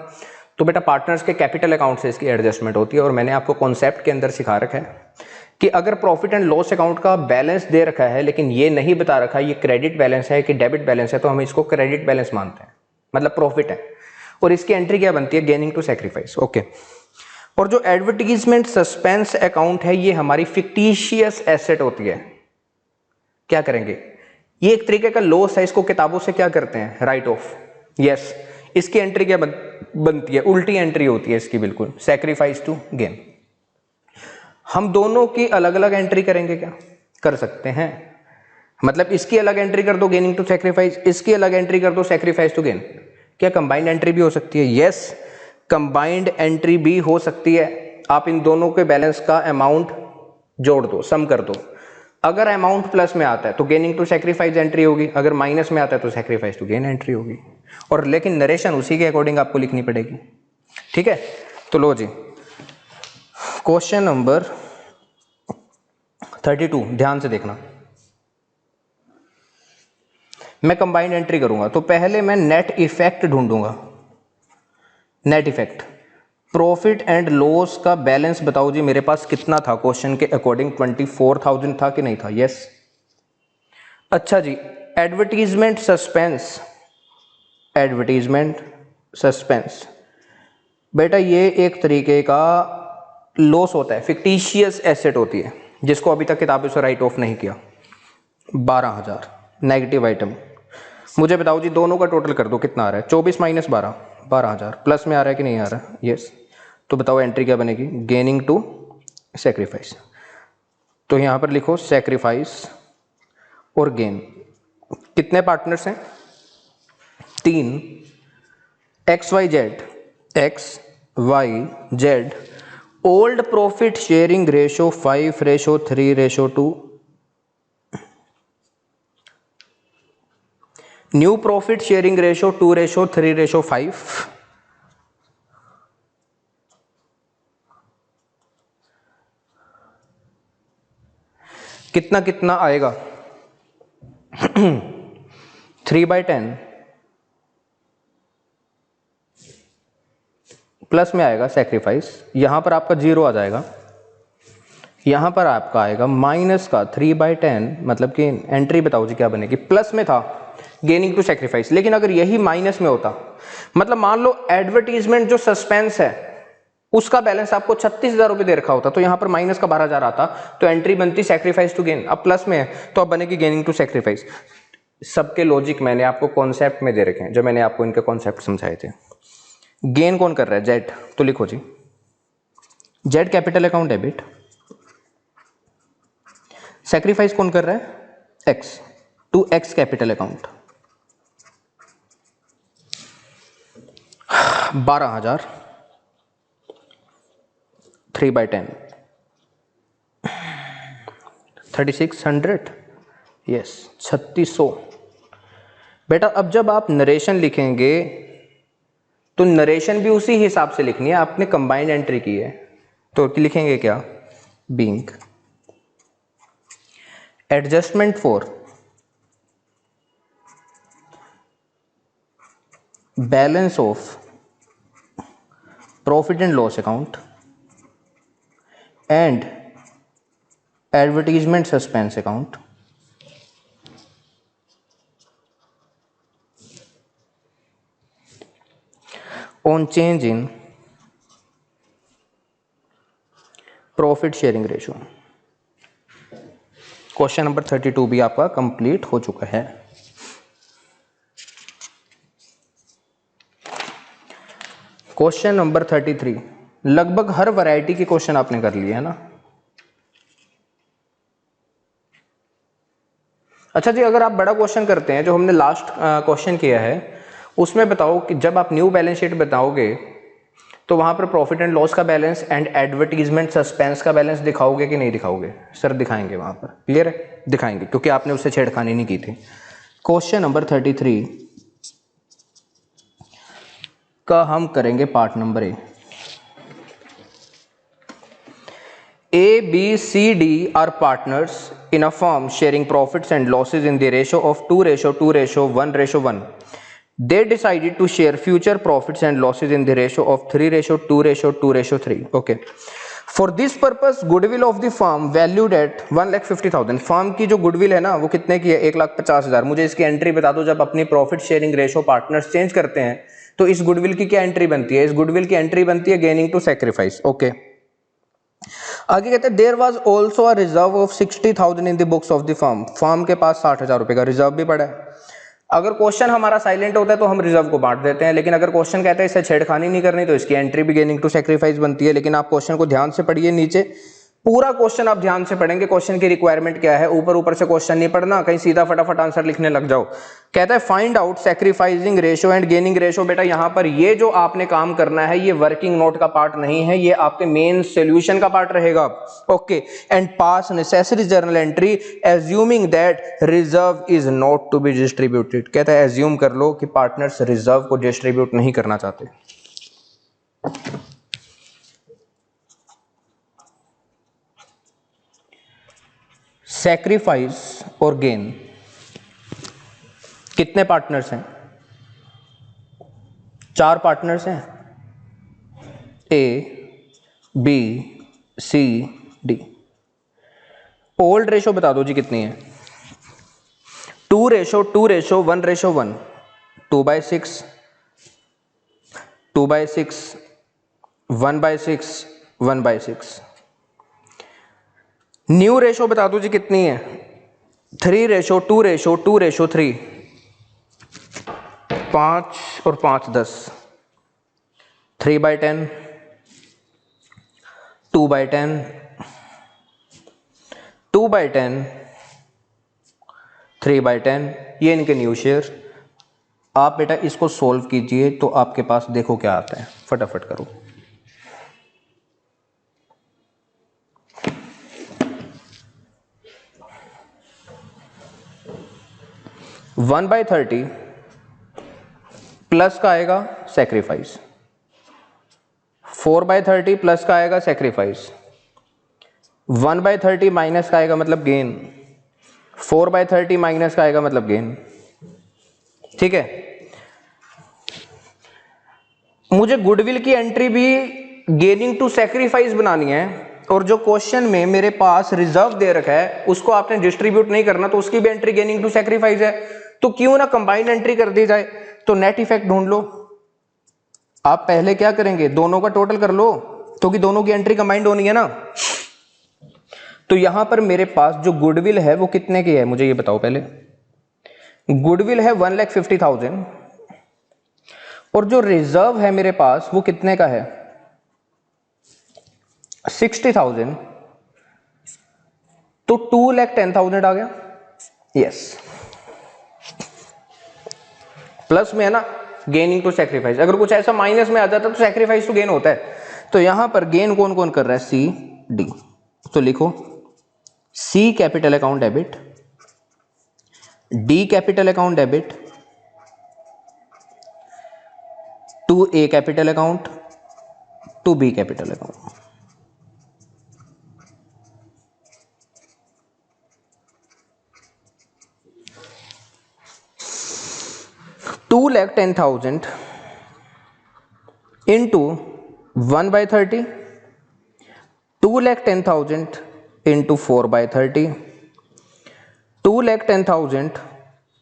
तो बेटा पार्टनर्स के कैपिटल अकाउंट से इसकी एडजस्टमेंट होती है। और मैंने आपको कॉन्सेप्ट के अंदर सिखा रखा है कि अगर प्रॉफिट एंड लॉस अकाउंट का बैलेंस दे रखा है लेकिन ये नहीं बता रखा ये क्रेडिट बैलेंस है कि डेबिट बैलेंस है, तो हम इसको क्रेडिट बैलेंस मानते हैं, मतलब प्रॉफिट है। और इसकी एंट्री क्या बनती है? Gaining to sacrifice. ओके। और जो एडवर्टीजमेंट सस्पेंस अकाउंट है ये हमारी फिक्टिशियस एसेट होती है। क्या करेंगे? ये एक तरीके का लॉस है, इसको किताबों से क्या करते हैं, राइट ऑफ। यस, इसकी एंट्री क्या बनती है, उल्टी एंट्री होती है इसकी, बिल्कुल, सैक्रिफाइस टू गेन। हम दोनों की अलग अलग एंट्री करेंगे क्या, कर सकते हैं, मतलब इसकी अलग एंट्री कर दो गेनिंग टू सैक्रिफाइस, इसकी अलग एंट्री कर दो सैक्रिफाइस टू गेन। क्या कंबाइंड एंट्री भी हो सकती है, यस कंबाइंड एंट्री भी हो सकती है। आप इन दोनों के बैलेंस का अमाउंट जोड़ दो, सम कर दो, अगर अमाउंट प्लस में आता है तो गेनिंग टू सैक्रिफाइस एंट्री होगी, अगर माइनस में आता है तो सैक्रिफाइस टू गेन एंट्री होगी, और लेकिन नरेशन उसी के अकॉर्डिंग आपको लिखनी पड़ेगी, ठीक है। तो लो जी, क्वेश्चन नंबर 32 ध्यान से देखना। मैं कंबाइंड एंट्री करूंगा तो पहले मैं नेट इफेक्ट ढूंढूंगा, net effect, profit and loss का बैलेंस बताओ जी मेरे पास कितना था, क्वेश्चन के अकॉर्डिंग 24,000 था कि नहीं था, यस। अच्छा जी, एडवर्टीजमेंट सस्पेंस, एडवर्टीजमेंट सस्पेंस, बेटा ये एक तरीके का लॉस होता है, फिक्टिशियस एसेट होती है, जिसको अभी तक किताबों से राइट ऑफ नहीं किया। 12,000 नेगेटिव आइटम, मुझे बताओ जी दोनों का टोटल कर दो कितना आ रहा है, 24 माइनस 12, 12,000, प्लस में आ रहा है कि नहीं आ रहा है, यस। तो बताओ एंट्री क्या बनेगी, गेनिंग टू सैक्रिफाइस। तो यहां पर लिखो सैक्रिफाइस और गेन। कितने पार्टनर्स हैं, 3, X Y Z, X Y Z, old profit sharing ratio 5:3:2, new profit sharing ratio 2:3:5, कितना कितना आएगा 3/10 प्लस में आएगा सैक्रिफाइस, यहां पर आपका 0 आ जाएगा, यहां पर आपका आएगा माइनस का 3/10, मतलब कि एंट्री बताओ जी क्या बनेगी, प्लस में था गेनिंग टू सैक्रिफाइस, लेकिन अगर यही माइनस में होता, मतलब मान लो एडवर्टीजमेंट जो सस्पेंस है उसका बैलेंस आपको 36,000 रुपए दे रखा होता, तो यहां पर माइनस का 12,000 आता, तो एंट्री बनती सैक्रिफाइस टू गेन। अब प्लस में है तो अब बनेगी गेनिंग टू सैक्रिफाइस। सबके लॉजिक मैंने आपको कॉन्सेप्ट में दे रखे हैं, जो मैंने आपको इनके कॉन्सेप्ट समझाए थे। गेन कौन कर रहा है, जेड, तो लिखो जी Z capital account debit, sacrifice कौन कर रहा है, X, to X capital account. 12,000 3/10 3600, yes 3600। बेटा अब जब आप नरेशन लिखेंगे तो नरेशन भी उसी हिसाब से लिखनी है, आपने कंबाइंड एंट्री की है तो लिखेंगे क्या, being adjustment for balance of profit and loss account and advertisement suspense account on change in profit sharing ratio. Question number 32 भी आपका कंप्लीट हो चुका है। क्वेश्चन नंबर 33, लगभग हर वैरायटी के क्वेश्चन आपने कर लिए है ना। अच्छा जी, अगर आप बड़ा क्वेश्चन करते हैं जो हमने लास्ट क्वेश्चन किया है, उसमें बताओ कि जब आप न्यू बैलेंस शीट बताओगे तो वहां पर प्रॉफिट एंड लॉस का बैलेंस एंड एडवर्टीजमेंट सस्पेंस का बैलेंस दिखाओगे कि नहीं दिखाओगे, सर दिखाएंगे वहां पर, क्लियर है, दिखाएंगे क्योंकि आपने उससे छेड़खानी नहीं की थी। क्वेश्चन नंबर 33 का हम करेंगे part number A B C D are partners in a firm sharing profits and losses in the ratio of 2:2:1:1। They decided to share future profits and losses in the ratio of 3:2:3. Okay. For this purpose, goodwill of the firm valued at 1,50,000. Firm की जो goodwill है ना वो कितने की है, 1,50,000। मुझे इसकी एंट्री बता दो, जब अपनी profit sharing ratio partners change करते हैं तो इस गुडविल की क्या एंट्री बनती है, इस गुडविल की एंट्री बनती है गेनिंग टू सैक्रिफाइस। ओके, आगे कहते हैं there was also a reserve of 60,000 in the books of the firm, firm के पास 60,000 रुपए का रिजर्व भी पड़ा है। अगर क्वेश्चन हमारा साइलेंट होता है तो हम रिजर्व को बांट देते हैं, लेकिन अगर क्वेश्चन कहता है इससे छेड़खानी नहीं करनी तो इसकी एंट्री भी गेनिंग टू सैक्रिफाइस बनती है। लेकिन आप क्वेश्चन को ध्यान से पढ़िए, नीचे पूरा क्वेश्चन आप ध्यान से पढ़ेंगे, क्वेश्चन की रिक्वायरमेंट क्या है, ऊपर ऊपर से क्वेश्चन नहीं पढ़ना, कहीं सीधा फटाफट आंसर लिखने लग जाओ। कहता है find out sacrificing ratio and gaining ratio. बेटा यहाँ पर ये जो आपने काम करना है ये वर्किंग नोट का पार्ट नहीं है, ये आपके मेन सॉल्यूशन का पार्ट रहेगा। Okay, and pass necessary journal entry assuming that reserve is not to be distributed. कहता है एज्यूम कर लो कि पार्टनर्स रिजर्व को डिस्ट्रीब्यूट नहीं करना चाहते। सैक्रिफाइस और गेन, कितने पार्टनर्स हैं? 4 पार्टनर्स हैं, A B C D. Old ratio बता दो जी कितनी है? 2:1:1, 2/6, 2/6, 1/6, 1/6। न्यू रेशो बता दो जी कितनी है? 3:2:2:3, 5 और 5 10, 3/10, 2/10, 2/10, 3/10। ये इनके न्यू शेयर। आप बेटा इसको सॉल्व कीजिए तो आपके पास देखो क्या आता है, फटाफट करो। 1/30 प्लस का आएगा सैक्रिफाइस, 4/30 प्लस का आएगा सैक्रिफाइस, 1/30 माइनस का आएगा मतलब गेन, 4/30 माइनस का आएगा मतलब गेन। ठीक है, मुझे गुडविल की एंट्री भी गेनिंग टू सैक्रिफाइस बनानी है, और जो क्वेश्चन में मेरे पास रिजर्व दे रखा है उसको आपने डिस्ट्रीब्यूट नहीं करना, तो उसकी भी एंट्री गेनिंग टू सैक्रिफाइस है, तो क्यों ना कंबाइंड एंट्री कर दी जाए। तो नेट इफेक्ट ढूंढ लो। आप पहले क्या करेंगे, दोनों का टोटल कर लो, क्योंकि दोनों की एंट्री कंबाइंड होनी है ना। तो यहां पर मेरे पास जो गुडविल है वो कितने की है, मुझे ये बताओ पहले। गुडविल है 1,50,000, और जो रिजर्व है मेरे पास वो कितने का है, 60,000, तो 2,10,000 आ गया। यस, प्लस में है ना, गेनिंग टू सैक्रिफाइस। अगर कुछ ऐसा माइनस में आ जाता तो सैक्रिफाइस टू गेन होता है। तो यहां पर गेन कौन कौन कर रहा है, सी डी। तो लिखो C capital account debit, D capital account debit, to A capital account, to B capital account. $2,10,000 into 1/30, 2,10,000 into 4/30, 2,10,000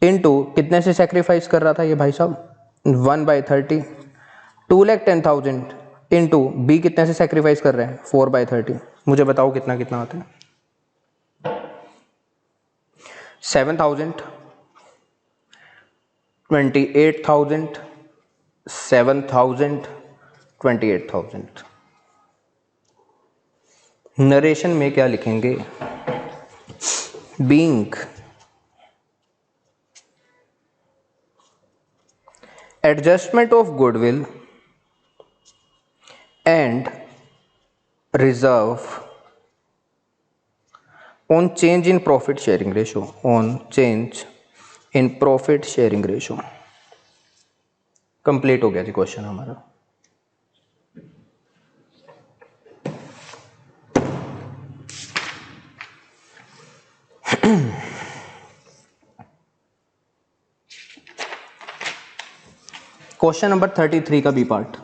into कितने से सेक्रीफाइस कर रहा था ये भाई साहब, 1/30, 2,10,000 into बी कितने से सेक्रीफाइस कर रहे हैं, 4/30। मुझे बताओ कितना कितना आता है, 7,000, 28,000, 7,000, 28,000। नरेशन में क्या लिखेंगे, being adjustment of goodwill and reserve on change in profit sharing ratio, on change in profit sharing ratio. Complete हो गया जी क्वेश्चन हमारा। क्वेश्चन नंबर 33 का B part.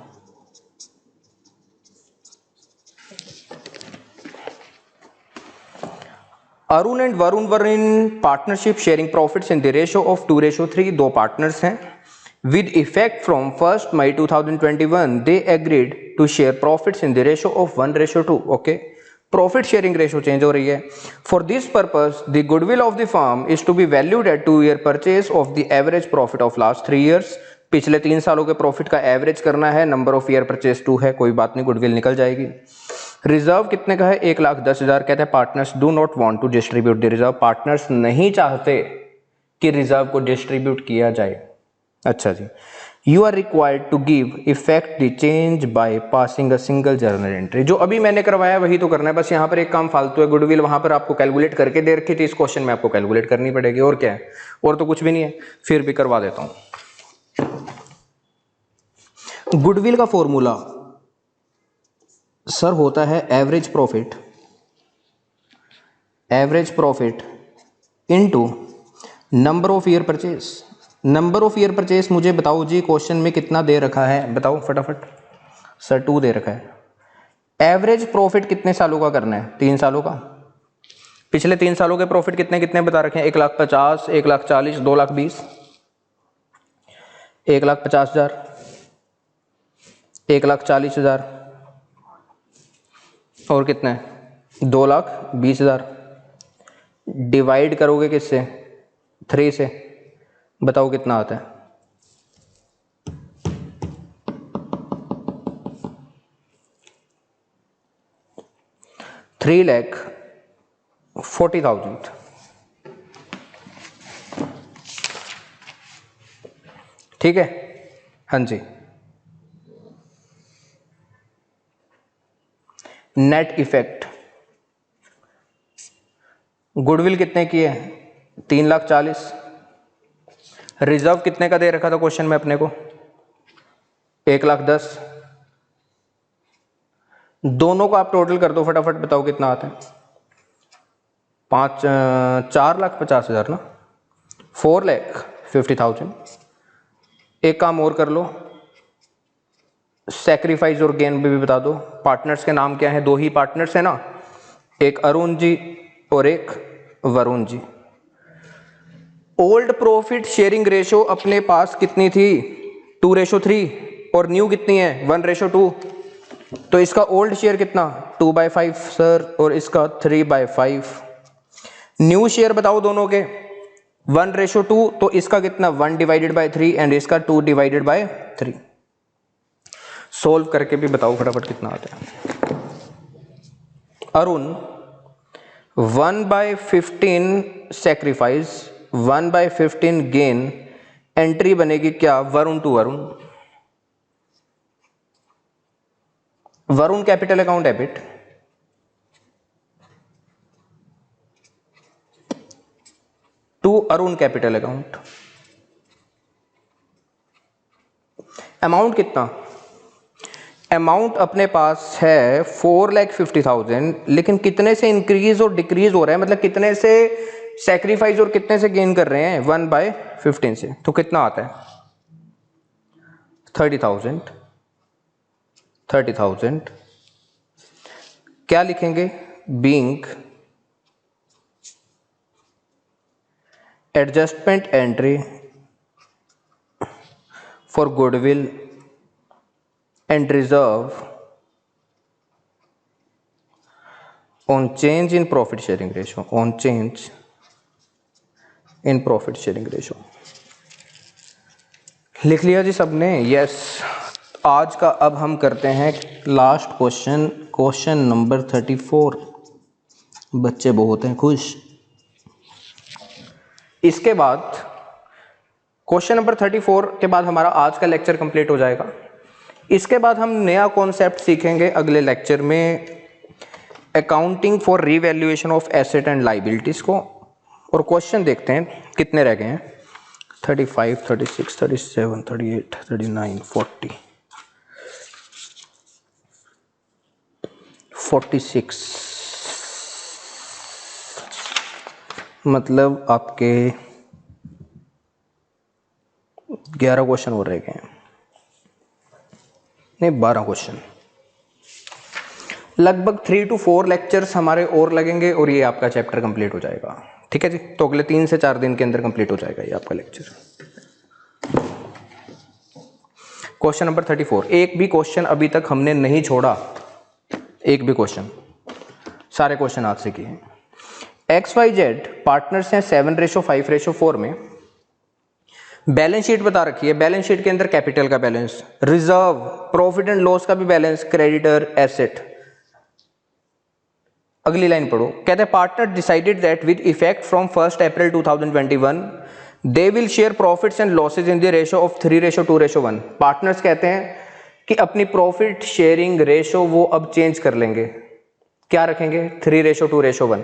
Arun and Varun were in partnership sharing profits in the ratio of 2:3। दो partners हैं। With effect from 1 May 2021 they agreed to share profits in the ratio of 1:2। Okay, profit sharing ratio change हो रही है। For this purpose the goodwill of the firm is to be valued at 2 year purchase of the average profit of last 3 years. पिछले 3 सालों के profit का average करना है, number of year purchase 2 है, कोई बात नहीं, गुडविल निकल जाएगी। रिजर्व कितने का है? 1,10,000। कहते हैं partners do not want to distribute the reserve, partners नहीं चाहते कि रिजर्व को डिस्ट्रीब्यूट किया जाए। अच्छा जी, you are required to give effect the change by passing a single journal entry. जो अभी मैंने करवाया वही तो करना है, बस यहाँ पर एक काम फालतू है, गुडविल वहां पर आपको कैलकुलेट करके दे रखी थी, इस क्वेश्चन में आपको कैलकुलेट करनी पड़ेगी, और क्या है, और तो कुछ भी नहीं है, फिर भी करवा देता हूं। गुडविल का फॉर्मूला सर होता है average profit into number of year purchase. Number of year purchase मुझे बताओ जी, क्वेश्चन में कितना दे रखा है, बताओ फटाफट। सर 2 दे रखा है। एवरेज प्रॉफिट कितने सालों का करना है? 3 सालों का। पिछले 3 सालों के प्रॉफिट कितने कितने बता रखे हैं? 1,50,000, 1,40,000, 2,20,000, 1,50,000, 1,40,000 और कितना है? 2,20,000। डिवाइड करोगे किससे? 3 से, बताओ कितना आता है? 3,40,000। ठीक है, हाँ जी। नेट इफेक्ट गुडविल कितने की है? 3,40,000। रिजर्व कितने का दे रखा था क्वेश्चन में अपने को? 1,10,000। दोनों को आप टोटल कर दो फटाफट, बताओ कितना आता है? 4,50,000 ना, 4,50,000। एक काम और कर लो, सैक्रिफाइस और गेन भी बता दो। पार्टनर्स के नाम क्या है? 2 ही पार्टनर्स है ना, एक अरुण जी और एक Varun ji. Old profit sharing ratio अपने पास कितनी थी? 2:3, और न्यू कितनी है? 1:2। तो इसका ओल्ड शेयर कितना? 2/5 सर, और इसका 3/5। न्यू शेयर बताओ दोनों के, 1:2, तो इसका कितना? 1/3 एंड इसका 2/3। सोल्व करके भी बताओ फटाफट कितना आता है। अरुण 1/15 सैक्रिफाइस, 1/15 गेन, एंट्री बनेगी क्या? Varun to Varun. Varun capital account debit, to Arun capital account. Amount कितना? अमाउंट अपने पास है 4,50,000, लेकिन कितने से इंक्रीज और डिक्रीज हो रहा है, मतलब कितने से सैक्रिफाइस और कितने से गेन कर रहे हैं? 1/15 से। तो कितना आता है? 30,000। क्या लिखेंगे? Being adjustment entry for goodwill and reserve on change in profit sharing ratio, on change in profit sharing ratio। लिख लिया जी सबने? यस। आज का अब हम करते हैं लास्ट क्वेश्चन, क्वेश्चन नंबर 34। बच्चे बहुत हैं खुश। इसके बाद क्वेश्चन नंबर 34 के बाद हमारा आज का लेक्चर कंप्लीट हो जाएगा। इसके बाद हम नया कॉन्सेप्ट सीखेंगे अगले लेक्चर में, accounting for revaluation of asset and liabilities को। और क्वेश्चन देखते हैं कितने रह गए हैं। 35, 36, 37, 38, 39, 40, 46, मतलब आपके 11 क्वेश्चन और रह गए हैं, नहीं 12 क्वेश्चन। लगभग 3 to 4 लेक्चर्स हमारे और लगेंगे और ये आपका चैप्टर कंप्लीट हो जाएगा। ठीक है जी, तो अगले 3 से 4 दिन के अंदर कंप्लीट हो जाएगा ये आपका लेक्चर। क्वेश्चन नंबर 34, एक भी क्वेश्चन अभी तक हमने नहीं छोड़ा, एक भी क्वेश्चन। सारे क्वेश्चन आज से किए हैं। XYZ पार्टनर्स हैं 7:5:4 में। बैलेंस शीट बता रखी है, बैलेंस शीट के अंदर कैपिटल का balance, reserve, profit and loss का भी बैलेंस, क्रेडिटर, एसेट। अगली लाइन पढ़ो, कहते हैं partner decided that with effect from 1 April 2021 they will share profits and losses in the ratio of 3:2:1। Partners कहते हैं कि अपनी प्रॉफिट शेयरिंग रेशो वो अब चेंज कर लेंगे, क्या रखेंगे, 3:2:1।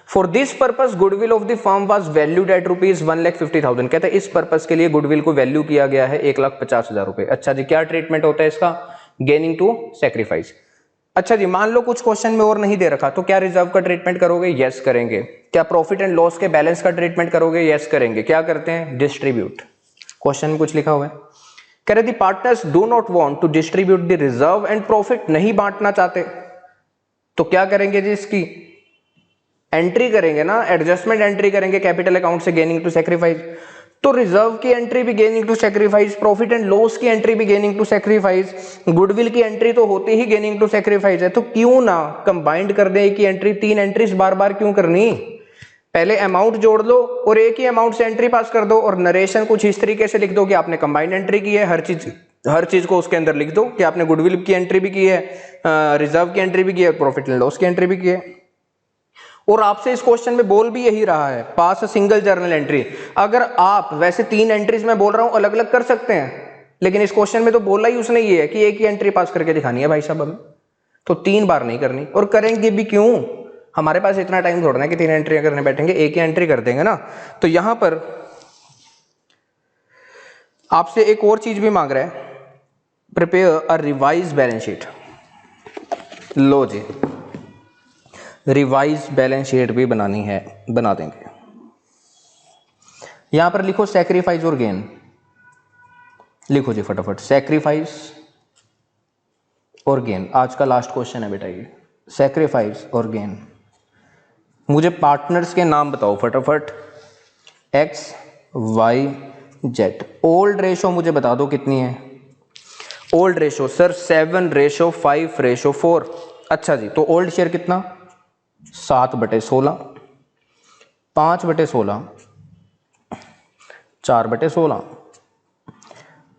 For this purpose goodwill of the firm was valued at ₹1,50,000। कहते हैं इस पर्पस के लिए गुडविल को वैल्यू किया गया है 1,50,000 रुपए। अच्छा जी, क्या ट्रीटमेंट होता है इसका, गेनिंग टू सेक्रीफाइस। अच्छा जी, मान लो कुछ क्वेश्चन में और नहीं दे रखा, तो क्या रिजर्व का ट्रीटमेंट करोगे, यस करेंगे। क्या प्रॉफिट एंड लॉस के बैलेंस का ट्रीटमेंट करोगे, यस करेंगे। क्या करते हैं, डिस्ट्रीब्यूट। क्वेश्चन में कुछ लिखा हुआ है, कह रहे the partners do not want to distribute the reserve and profit, नहीं बांटना चाहते, तो क्या करेंगे जी, इसकी एंट्री करेंगे ना, एडजस्टमेंट एंट्री करेंगे कैपिटल अकाउंट से गेनिंग टू सेक्रीफाइस। तो रिजर्व की एंट्री भी gaining to sacrifice, profit and loss की एंट्री भी गेनिंग टू सेक्रीफाइस, गुडविल की एंट्री तो होती ही गेनिंग टू सेक्रीफाइस है, तो क्यों ना कंबाइंड कर दें एक ही एंट्री। 3 एंट्रीज बार बार क्यों करनी, पहले अमाउंट जोड़ दो और एक ही अमाउंट से एंट्री पास कर दो, और नरेशन कुछ इस तरीके से लिख दो कि आपने कंबाइंड एंट्री की है, हर चीज को उसके अंदर लिख दो कि आपने गुडविल की एंट्री भी की है, रिजर्व की एंट्री भी की है, प्रॉफिट एंड लॉस की एंट्री भी की है। और आपसे इस क्वेश्चन में बोल भी यही रहा है, पास अ सिंगल जर्नल एंट्री। अगर आप वैसे 3 एंट्रीज में बोल रहा हूं अलग अलग कर सकते हैं, लेकिन इस क्वेश्चन में तो बोला ही उसने ये है कि एक ही एंट्री पास करके दिखानी है भाई साहब हमें, तो 3 बार नहीं करनी। और करेंगे भी क्यों, हमारे पास इतना टाइम थोड़ा ना कि 3 एंट्री करने बैठेंगे, एक ही एंट्री कर देंगे ना। तो यहां पर आपसे एक और चीज भी मांग रहा है, prepare a revise balance sheet. लो जी, रिवाइज बैलेंस शीट भी बनानी है, बना देंगे। यहां पर लिखो सैक्रिफाइस और गेन, लिखो जी फटाफट, सैक्रिफाइस और गेन। आज का लास्ट क्वेश्चन है बेटा ये, सैक्रिफाइस और गेन। मुझे पार्टनर्स के नाम बताओ फटाफट, X Y Z. Old ratio मुझे बता दो कितनी है, ओल्ड रेशो सर 7:5:4। अच्छा जी, तो ओल्ड शेयर कितना, 7/16, 5/16, 4/16।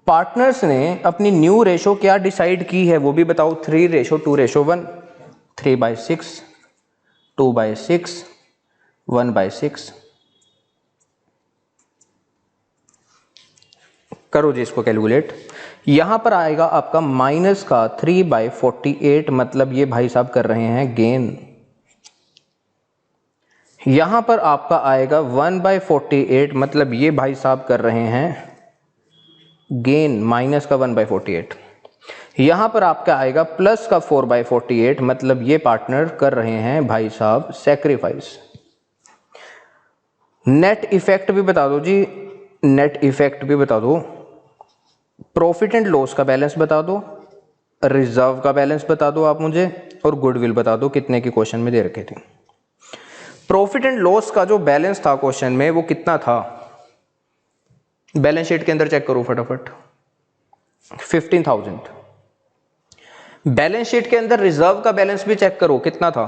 पार्टनर्स ने अपनी न्यू रेशो क्या डिसाइड की है वो भी बताओ, 3:2:1, 3/6, 2/6, 1/6। करो जी इसको कैलकुलेट। यहां पर आएगा आपका माइनस का 3/48, मतलब ये भाई साहब कर रहे हैं गेन। यहां पर आपका आएगा 1/48, मतलब ये भाई साहब कर रहे हैं गेन, माइनस का 1/48। यहां पर आपका आएगा प्लस का 4/48, मतलब ये पार्टनर कर रहे हैं भाई साहब सेक्रीफाइस। नेट इफेक्ट भी बता दो जी, नेट इफेक्ट भी बता दो, प्रॉफिट एंड लॉस का बैलेंस बता दो, रिजर्व का बैलेंस बता दो आप मुझे, और गुडविल बता दो कितने की क्वेश्चन में दे रखे थे। प्रॉफिट एंड लॉस का जो बैलेंस था क्वेश्चन में वो कितना था, बैलेंस शीट के अंदर चेक करो फटाफट, 15,000। बैलेंस शीट के अंदर रिजर्व का बैलेंस भी चेक करो कितना था,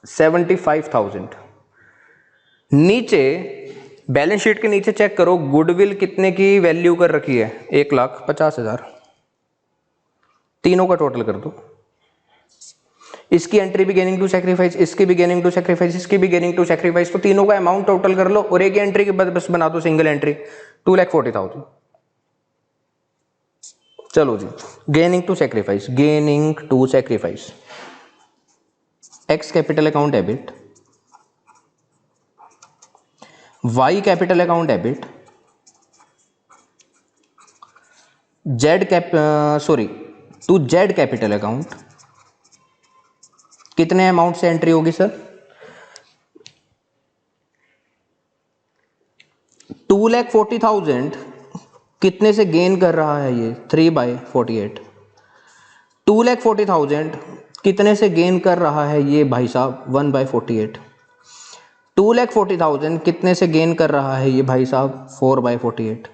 75,000। नीचे बैलेंस शीट के नीचे चेक करो गुडविल कितने की वैल्यू कर रखी है, 1,50,000। तीनों का टोटल कर दो, इसकी एंट्री भी गेनिंग टू सेक्रीफाइस, इसकी भी गेनिंग टू सेक्रीफाइस, इसकी भी गेनिंग टू सेक्रीफाइस, तो तीनों का अमाउंट टोटल कर लो और एक एंट्री के बाद बस बना दो सिंगल एंट्री, 2,40,000। चलो जी, gaining to sacrifice, gaining to sacrifice, X capital account debit, Y capital account debit, Z to Z capital account. कितने अमाउंट से एंट्री होगी सर, 2,40,000 कितने से गेन कर रहा है ये, 3/48। 2,40,000 कितने से गेन कर रहा है ये भाई साहब, 1/48। 2,40,000 कितने से गेन कर रहा है ये भाई साहब, 4/48।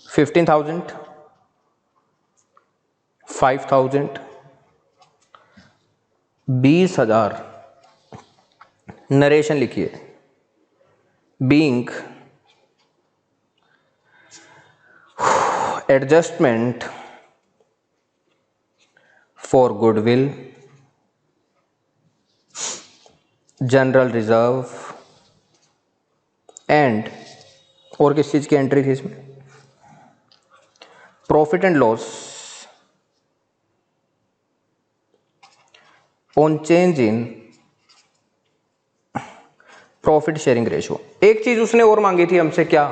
$15,000 5000, 20,000। नरेशन लिखिए, being adjustment for goodwill, general reserve and, और किस चीज की एंट्री थी इसमें, profit and loss on change in profit sharing ratio. एक चीज उसने और मांगी थी हमसे, क्या,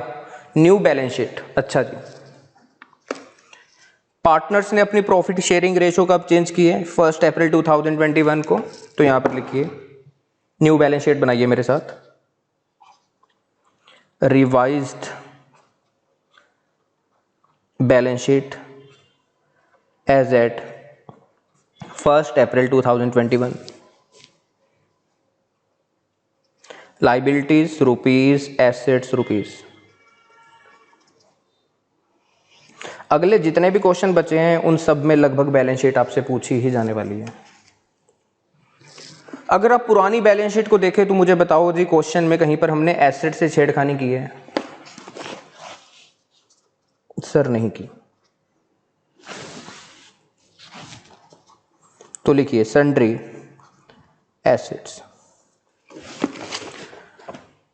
न्यू बैलेंस शीट। अच्छा जी, पार्टनर्स ने अपनी प्रॉफिट शेयरिंग रेशो कब चेंज की है, 1 अप्रैल 2021 को। तो यहां पर लिखिए, न्यू बैलेंस शीट बनाइए मेरे साथ, revised balance sheet as at 1 April 2021। Liabilities rupees, assets rupees. अगले जितने भी क्वेश्चन बचे हैं उन सब में लगभग बैलेंस शीट आपसे पूछी ही जाने वाली है। अगर आप पुरानी बैलेंस शीट को देखें तो मुझे बताओ जी, क्वेश्चन में कहीं पर हमने एसेट से छेड़खानी की है? सर नहीं की। तो लिखिए सन्ड्री एसेट्स।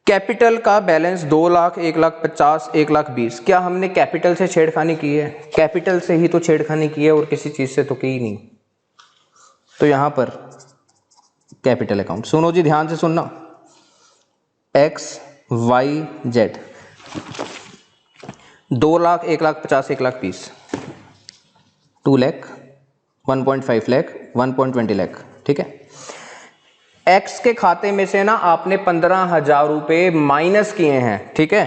कैपिटल का बैलेंस 2 लाख, 1 लाख 50, 1 लाख 20। क्या हमने कैपिटल से छेड़खानी की है? कैपिटल से ही तो छेड़खानी की है और किसी चीज से तो की ही नहीं। तो यहां पर कैपिटल अकाउंट, सुनो जी ध्यान से सुनना, X Y Z, 2 lakh, 1 lakh 50, 1 lakh 20, 2 lakh, 1.5 lakh, 1.20 lakh, ठीक है। एक्स के खाते में से ना आपने 15,000 रुपए माइनस किए हैं, ठीक है।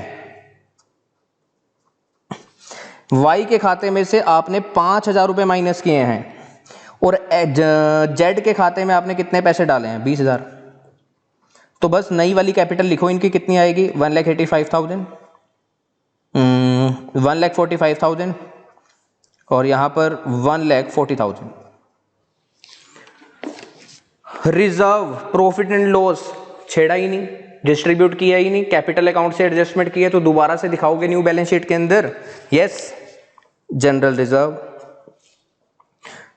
वाई के खाते में से आपने 5,000 रुपए माइनस किए हैं, और जेड के खाते में आपने कितने पैसे डाले हैं? 20,000। तो बस नई वाली कैपिटल लिखो, इनकी कितनी आएगी? 1,85,000, 1,45,000 और यहां पर 1,40,000। रिजर्व, प्रॉफिट एंड लॉस छेड़ा ही नहीं, डिस्ट्रीब्यूट किया ही नहीं, कैपिटल अकाउंट से एडजस्टमेंट किया, तो दोबारा से दिखाओगे न्यू बैलेंस शीट के अंदर? Yes. General reserve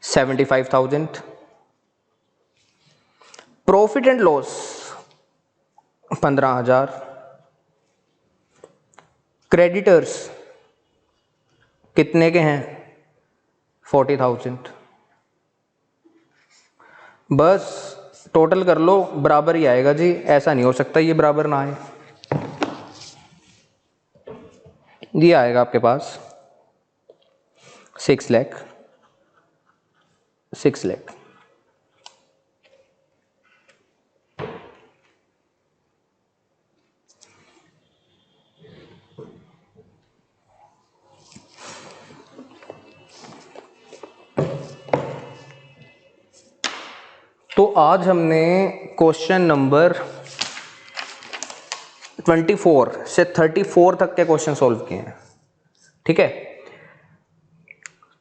75,000, profit and loss 15,000, creditors कितने के हैं? 40,000। बस टोटल कर लो, बराबर ही आएगा जी, ऐसा नहीं हो सकता ये बराबर ना आए। ये आएगा आपके पास 6 लाख, 6 लाख। तो आज हमने क्वेश्चन नंबर 24 से 34 तक के क्वेश्चन सॉल्व किए हैं, ठीक है।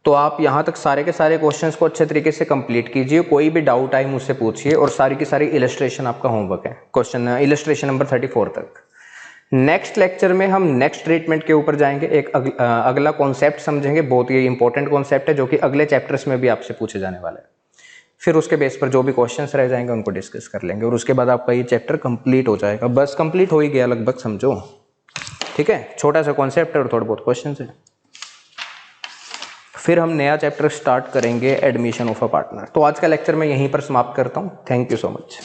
तो आप यहां तक सारे के सारे क्वेश्चंस को अच्छे तरीके से कंप्लीट कीजिए, कोई भी डाउट आए मुझसे पूछिए, और सारी की सारी इलस्ट्रेशन आपका होमवर्क है, क्वेश्चन इलस्ट्रेशन नंबर 34 तक। नेक्स्ट लेक्चर में हम नेक्स्ट ट्रीटमेंट के ऊपर जाएंगे, एक अगला कॉन्सेप्ट समझेंगे, बहुत ही इंपॉर्टेंट कॉन्सेप्ट है जो कि अगले चैप्टर्स में भी आपसे पूछे जाने वाला है। फिर उसके बेस पर जो भी क्वेश्चंस रह जाएंगे उनको डिस्कस कर लेंगे, और उसके बाद आपका ये चैप्टर कंप्लीट हो जाएगा। बस कंप्लीट हो ही गया लगभग, समझो, ठीक है। छोटा सा कॉन्सेप्ट है और थोड़े बहुत क्वेश्चंस है। फिर हम नया चैप्टर स्टार्ट करेंगे, एडमिशन ऑफ अ पार्टनर। तो आज का लेक्चर मैं यहीं पर समाप्त करता हूँ। Thank you so much.